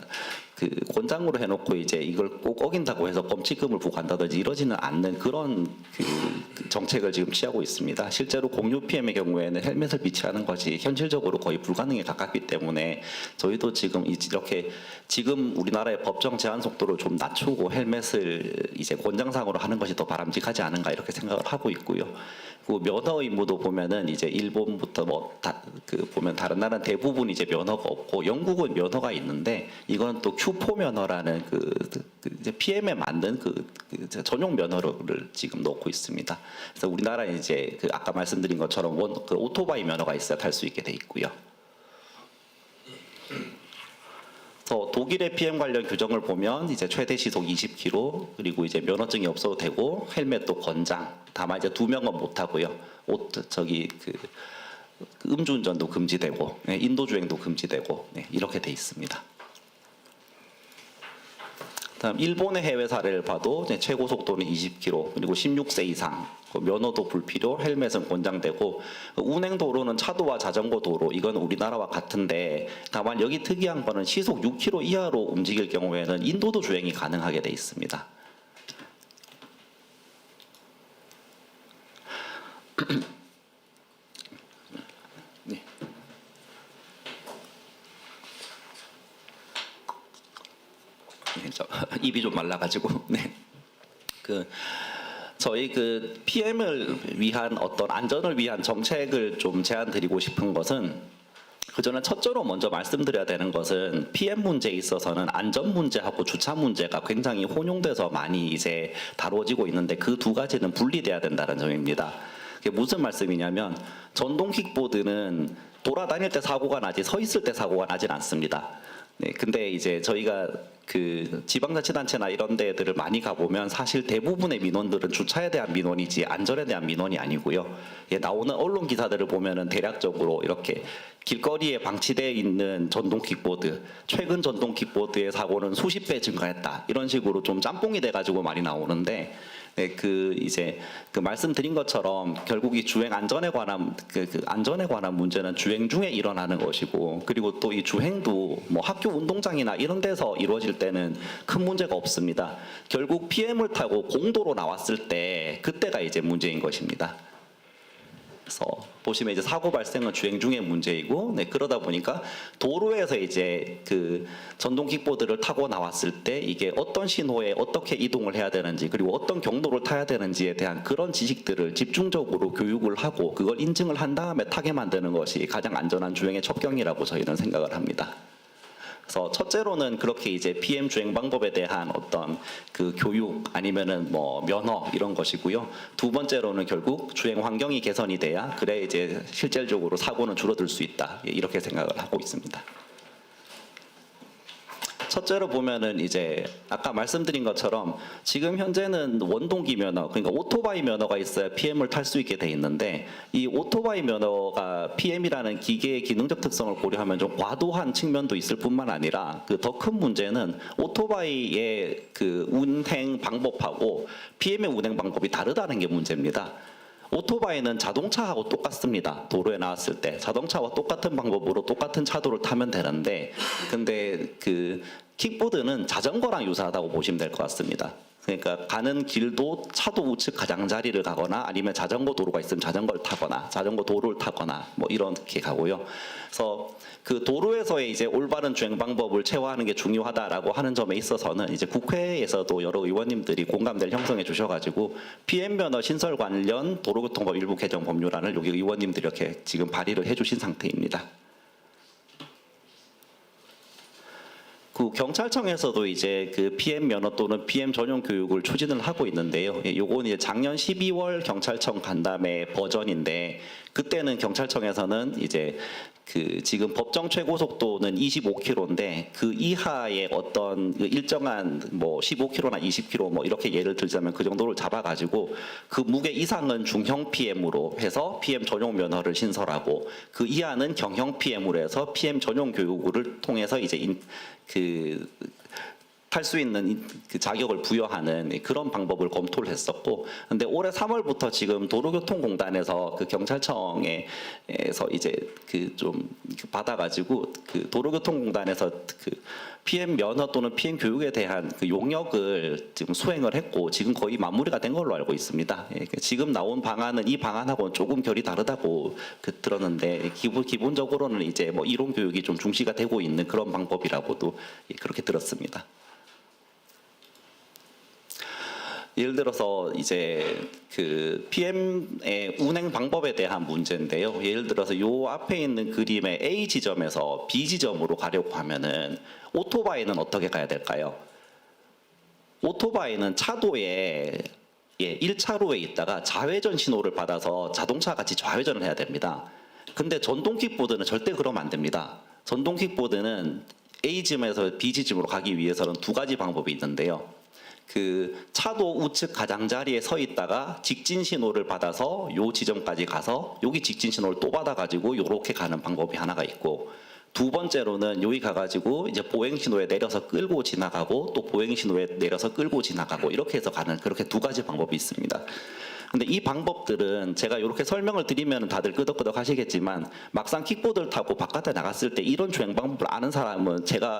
그 권장으로 해놓고 이제 이걸 꼭 어긴다고 해서 범칙금을 부과한다든지 이러지는 않는 그런 그 정책을 지금 취하고 있습니다. 실제로 공유 PM의 경우에는 헬멧을 비치하는 것이 현실적으로 거의 불가능에 가깝기 때문에 저희도 지금 이렇게 지금 우리나라의 법정 제한 속도를 좀 낮추고 헬멧을 이제 권장사항으로 하는 것이 더 바람직하지 않은가 이렇게 생각을 하고 있고요. 그 면허 의무도 보면은 이제 일본부터 보면 다른 나라는 대부분 이제 면허가 없고 영국은 면허가 있는데 이거는 또 Q4 면허라는 이제 PM에 맞는 전용 면허를 지금 넣고 있습니다. 그래서 우리나라는 이제 아까 말씀드린 것처럼 오토바이 면허가 있어야 탈 수 있게 돼 있고요. 독일의 PM 관련 규정을 보면 이제 최대 시속 20km 그리고 이제 면허증이 없어도 되고 헬멧도 권장. 다만 이제 2명은 못 하고요. 음주운전도 금지되고 인도 주행도 금지되고 이렇게 돼 있습니다. 다음 일본의 해외 사례를 봐도 최고 속도는 20km 그리고 16세 이상 면허도 불필요 헬멧은 권장되고 운행 도로는 차도와 자전거 도로 이건 우리나라와 같은데 다만 여기 특이한 거는 시속 6km 이하로 움직일 경우에는 인도도 주행이 가능하게 돼 있습니다. 네. 입이 좀 말라가지고 저희 PM을 위한 어떤 안전을 위한 정책을 좀 제안드리고 싶은 것은 그전에 첫째로 먼저 말씀드려야 되는 것은 PM 문제에 있어서는 안전 문제하고 주차 문제가 굉장히 혼용돼서 많이 이제 다뤄지고 있는데 그 두 가지는 분리돼야 된다는 점입니다. 그게 무슨 말씀이냐면 전동 킥보드는 돌아다닐 때 사고가 나지 서 있을 때 사고가 나진 않습니다. 근데 이제 저희가 지방자치단체나 이런 데들을 많이 가보면 사실 대부분의 민원들은 주차에 대한 민원이지 안전에 대한 민원이 아니고요. 나오는 언론 기사들을 보면은 대략적으로 이렇게 길거리에 방치되어 있는 전동 킥보드, 최근 전동 킥보드의 사고는 수십 배 증가했다. 이런 식으로 좀 짬뽕이 돼가지고 많이 나오는데 말씀드린 것처럼 결국 이 주행 안전에 관한 안전에 관한 문제는 주행 중에 일어나는 것이고 그리고 또 이 주행도 뭐 학교 운동장이나 이런 데서 이루어질 때는 큰 문제가 없습니다. 결국 PM을 타고 공도로 나왔을 때 그때가 이제 문제인 것입니다. 그래서 보시면 이제 사고 발생은 주행 중의 문제이고 그러다 보니까 도로에서 이제 전동 킥보드를 타고 나왔을 때 이게 어떤 신호에 어떻게 이동을 해야 되는지 그리고 어떤 경로를 타야 되는지에 대한 그런 지식들을 집중적으로 교육을 하고 그걸 인증을 한 다음에 타게 만드는 것이 가장 안전한 주행의 첩경이라고 저희는 생각을 합니다. 그래서 첫째로는 그렇게 이제 PM 주행 방법에 대한 어떤 교육 아니면은 뭐 면허 이런 것이고요. 두 번째로는 결국 주행 환경이 개선이 돼야 그래 이제 실질적으로 사고는 줄어들 수 있다. 이렇게 생각을 하고 있습니다. 첫째로 보면은 이제 아까 말씀드린 것처럼 지금 현재는 원동기 면허 그러니까 오토바이 면허가 있어야 PM을 탈 수 있게 돼 있는데 이 오토바이 면허가 PM이라는 기계의 기능적 특성을 고려하면 좀 과도한 측면도 있을 뿐만 아니라 더 큰 문제는 오토바이의 운행 방법하고 PM의 운행 방법이 다르다는 게 문제입니다. 오토바이는 자동차하고 똑같습니다. 도로에 나왔을 때 자동차와 똑같은 방법으로 똑같은 차도를 타면 되는데 근데 킥보드는 자전거랑 유사하다고 보시면 될 것 같습니다. 그러니까 가는 길도 차도 우측 가장자리를 가거나 아니면 자전거 도로가 있으면 자전거를 타거나 자전거 도로를 타거나 뭐 이렇게 가고요. 그래서 도로에서의 이제 올바른 주행 방법을 체화하는 게 중요하다라고 하는 점에 있어서는 이제 국회에서도 여러 의원님들이 공감대를 형성해 주셔가지고 PM 면허 신설 관련 도로교통법 일부 개정 법률안을 여기 의원님들이 이렇게 지금 발의를 해주신 상태입니다. 경찰청에서도 이제 PM 면허 또는 PM 전용 교육을 추진을 하고 있는데요. 요건 이제 작년 12월 경찰청 간담회 버전인데 그때는 경찰청에서는 이제 지금 법정 최고 속도는 25km인데 그 이하의 어떤 일정한 뭐 15km나 20km 뭐 이렇게 예를 들자면 그 정도를 잡아가지고 그 무게 이상은 중형 PM으로 해서 PM 전용 면허를 신설하고 그 이하는 경형 PM으로 해서 PM 전용 교육을 통해서 이제 탈 수 있는 자격을 부여하는 그런 방법을 검토를 했었고, 근데 올해 3월부터 지금 도로교통공단에서 경찰청에서 이제 좀 받아가지고 도로교통공단에서 PM 면허 또는 PM 교육에 대한 용역을 지금 수행을 했고 지금 거의 마무리가 된 걸로 알고 있습니다. 지금 나온 방안은 이 방안하고는 조금 결이 다르다고 들었는데 기본적으로는 이제 뭐 이론 교육이 좀 중시가 되고 있는 그런 방법이라고도 그렇게 들었습니다. 예를 들어서 이제 그 PM의 운행 방법에 대한 문제인데요. 예를 들어서 요 앞에 있는 그림의 A 지점에서 B 지점으로 가려고 하면은 오토바이는 어떻게 가야 될까요? 오토바이는 차도에 1차로에 있다가 좌회전 신호를 받아서 자동차 같이 좌회전을 해야 됩니다. 근데 전동 킥보드는 절대 그러면 안 됩니다. 전동 킥보드는 A 지점에서 B 지점으로 가기 위해서는 두 가지 방법이 있는데요. 그 차도 우측 가장자리에 서 있다가 직진 신호를 받아서 요 지점까지 가서 여기 직진 신호를 또 받아가지고 요렇게 가는 방법이 하나가 있고, 두 번째로는 여기 가가지고 이제 보행 신호에 내려서 끌고 지나가고 또 보행 신호에 내려서 끌고 지나가고 이렇게 해서 가는 그렇게 두 가지 방법이 있습니다. 근데 이 방법들은 제가 이렇게 설명을 드리면 다들 끄덕끄덕 하시겠지만 막상 킥보드를 타고 바깥에 나갔을 때 이런 주행 방법을 아는 사람은 제가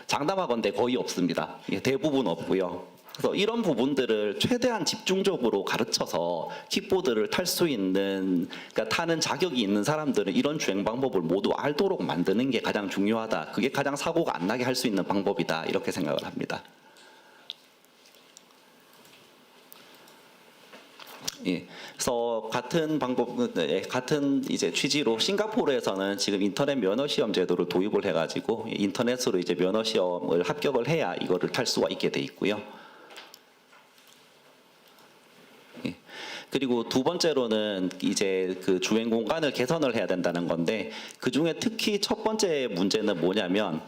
장담하건대 거의 없습니다. 대부분 없고요. 그래서 이런 부분들을 최대한 집중적으로 가르쳐서 킥보드를 탈 수 있는, 그러니까 타는 자격이 있는 사람들은 이런 주행 방법을 모두 알도록 만드는 게 가장 중요하다. 그게 가장 사고가 안 나게 할 수 있는 방법이다. 이렇게 생각을 합니다. 그래서 같은 같은 이제 취지로 싱가포르에서는 지금 인터넷 면허 시험 제도를 도입을 해가지고 인터넷으로 이제 면허 시험을 합격을 해야 이거를 탈 수가 있게 돼 있고요. 그리고 두 번째로는 이제 그 주행 공간을 개선을 해야 된다는 건데, 그 중에 특히 첫 번째 문제는 뭐냐면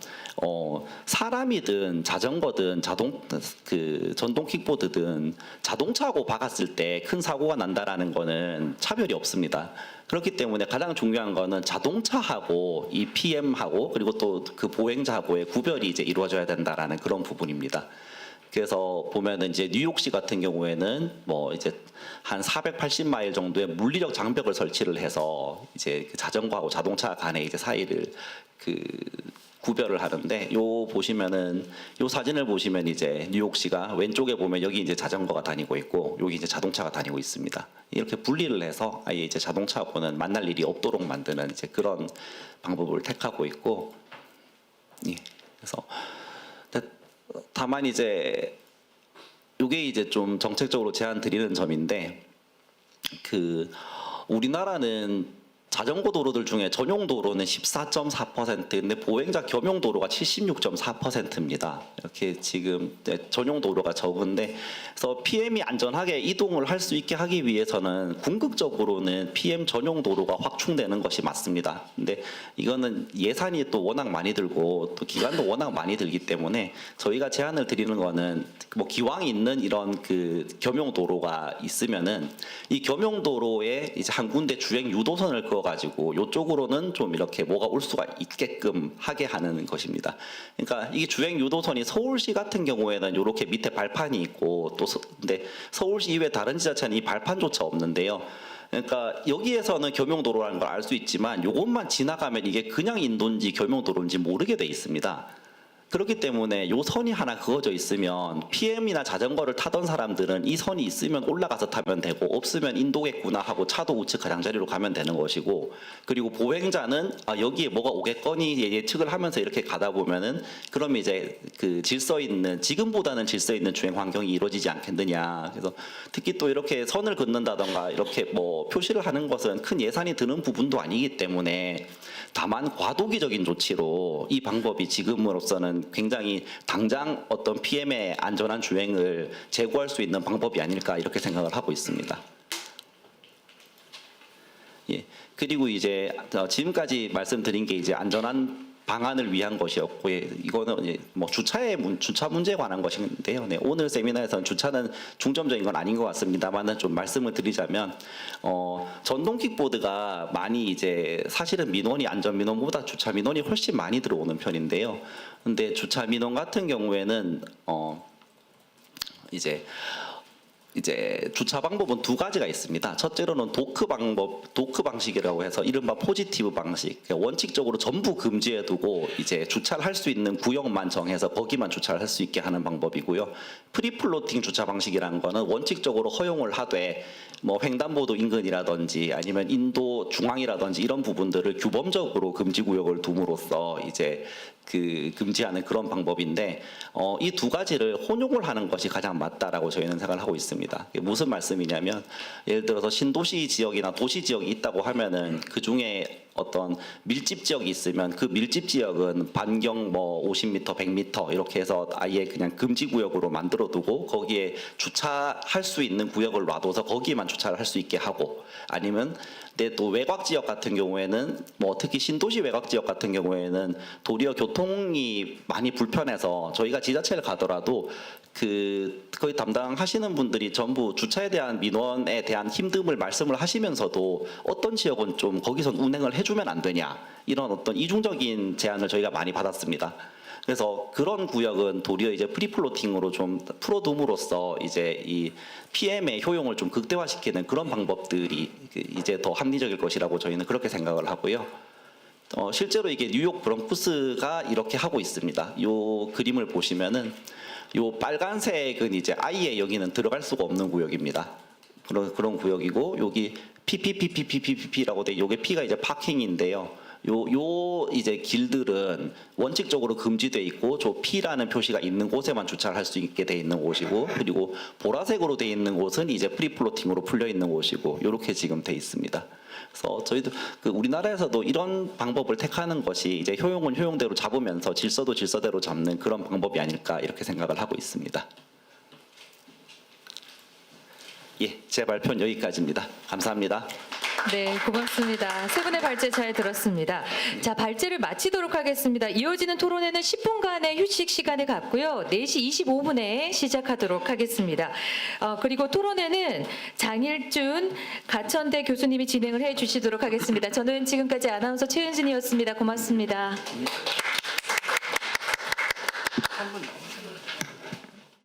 사람이든 자전거든 전동 킥보드든 자동차하고 박았을 때 큰 사고가 난다라는 거는 차별이 없습니다. 그렇기 때문에 가장 중요한 거는 자동차하고 이 PM하고 그리고 또 그 보행자하고의 구별이 이제 이루어져야 된다라는 그런 부분입니다. 그래서 보면은 이제 뉴욕시 같은 경우에는 뭐 이제 한 480마일 정도의 물리적 장벽을 설치를 해서 이제 그 자전거하고 자동차 간의 이제 사이를 그 구별을 하는데, 요 보시면은 요 사진을 보시면 이제 뉴욕시가 왼쪽에 보면 여기 이제 자전거가 다니고 있고 여기 이제 자동차가 다니고 있습니다. 이렇게 분리를 해서 아예 이제 자동차하고는 만날 일이 없도록 만드는 이제 그런 방법을 택하고 있고, 그래서 다만 이제 이게 이제 좀 정책적으로 제안 드리는 점인데, 그 우리나라는 자전거 도로들 중에 전용 도로는 14.4%, 근데 보행자 겸용 도로가 76.4%입니다. 이렇게 지금 전용 도로가 적은데, 그래서 PM이 안전하게 이동을 할 수 있게 하기 위해서는 궁극적으로는 PM 전용 도로가 확충되는 것이 맞습니다. 근데 이거는 예산이 또 워낙 많이 들고 또 기간도 워낙 많이 들기 때문에 저희가 제안을 드리는 거는 뭐 기왕 있는 이런 그 겸용 도로가 있으면은 이 겸용 도로에 이제 한 군데 주행 유도선을 가지고 이쪽으로는 좀 이렇게 뭐가 올 수가 있게끔 하게 하는 것입니다. 그러니까 이게 주행 유도선이 서울시 같은 경우에는 이렇게 밑에 발판이 있고 또 근데 서울시 이외 다른 지자체는 이 발판조차 없는데요. 그러니까 여기에서는 겸용도로라는 걸 알 수 있지만 이것만 지나가면 이게 그냥 인도인지 겸용도로인지 모르게 돼 있습니다. 그렇기 때문에 이 선이 하나 그어져 있으면 PM이나 자전거를 타던 사람들은 이 선이 있으면 올라가서 타면 되고 없으면 인도겠구나 하고 차도 우측 가장자리로 가면 되는 것이고, 그리고 보행자는 여기에 뭐가 오겠거니 예측을 하면서 이렇게 가다 보면은 그럼 이제 그 질서 있는, 지금보다는 질서 있는 주행 환경이 이루어지지 않겠느냐. 그래서 특히 또 이렇게 선을 긋는다던가 이렇게 뭐 표시를 하는 것은 큰 예산이 드는 부분도 아니기 때문에, 다만 과도기적인 조치로 이 방법이 지금으로서는 굉장히 당장 어떤 PM의 안전한 주행을 제고할 수 있는 방법이 아닐까 이렇게 생각을 하고 있습니다. 그리고 이제 지금까지 말씀드린 게 이제 안전한 방안을 위한 것이었고, 이거는 이제 뭐 주차 문제에 관한 것인데요. 오늘 세미나에서는 주차는 중점적인 건 아닌 것 같습니다만은 좀 말씀을 드리자면, 전동 킥보드가 많이 이제 사실은 민원이 안전 민원보다 주차 민원이 훨씬 많이 들어오는 편인데요. 근데 주차 민원 같은 경우에는 이제 주차 방법은 두 가지가 있습니다. 첫째로는 도크 방식이라고 해서 이른바 포지티브 방식. 원칙적으로 전부 금지해 두고 이제 주차를 할 수 있는 구역만 정해서 거기만 주차를 할 수 있게 하는 방법이고요. 프리플로팅 주차 방식이라는 거는 원칙적으로 허용을 하되 뭐 횡단보도 인근이라든지 아니면 인도 중앙이라든지 이런 부분들을 규범적으로 금지 구역을 둠으로써 이제 금지하는 그런 방법인데 이 두 가지를 혼용을 하는 것이 가장 맞다라고 저희는 생각을 하고 있습니다. 이게 무슨 말씀이냐면 예를 들어서 신도시 지역이나 도시 지역이 있다고 하면은 그 중에 어떤 밀집 지역이 있으면 그 밀집 지역은 반경 뭐 50m, 100m 이렇게 해서 아예 그냥 금지 구역으로 만들어 두고 거기에 주차할 수 있는 구역을 놔둬서 거기에만 주차를 할 수 있게 하고 아니면 근데 또 외곽 지역 같은 경우에는 뭐 특히 신도시 외곽 지역 같은 경우에는 도리어 교통이 많이 불편해서 저희가 지자체를 가더라도 거의 담당하시는 분들이 전부 주차에 대한 민원에 대한 힘듦을 말씀을 하시면서도 어떤 지역은 좀 거기선 운행을 해주면 안 되냐 이런 어떤 이중적인 제안을 저희가 많이 받았습니다. 그래서 그런 구역은 도리어 이제 프리플로팅으로 좀 풀어둠으로써 이제 이 PM의 효용을 좀 극대화시키는 그런 방법들이 이제 더 합리적일 것이라고 저희는 그렇게 생각을 하고요. 실제로 이게 뉴욕 브롱크스가 이렇게 하고 있습니다. 요 그림을 보시면은 요 빨간색은 이제 아예 여기는 들어갈 수가 없는 구역입니다. 그런 구역이고 여기 PPPPPPP라고 돼 요게 P가 이제 파킹인데요. 요 이제 길들은 원칙적으로 금지돼 있고 저 P라는 표시가 있는 곳에만 주차를 할 수 있게 돼 있는 곳이고 그리고 보라색으로 돼 있는 곳은 이제 프리플로팅으로 풀려 있는 곳이고 이렇게 지금 돼 있습니다. 그래서 저희도 우리나라에서도 이런 방법을 택하는 것이 이제 효용은 효용대로 잡으면서 질서도 질서대로 잡는 그런 방법이 아닐까 이렇게 생각을 하고 있습니다. 예, 제 발표는 여기까지입니다. 감사합니다. 네, 고맙습니다. 세 분의 발제 잘 들었습니다. 자, 발제를 마치도록 하겠습니다. 이어지는 토론회는 10분간의 휴식 시간을 갖고요. 4시 25분에 시작하도록 하겠습니다. 그리고 토론회는 장일준 가천대 교수님이 진행을 해 주시도록 하겠습니다. 저는 지금까지 아나운서 최은진이었습니다. 고맙습니다.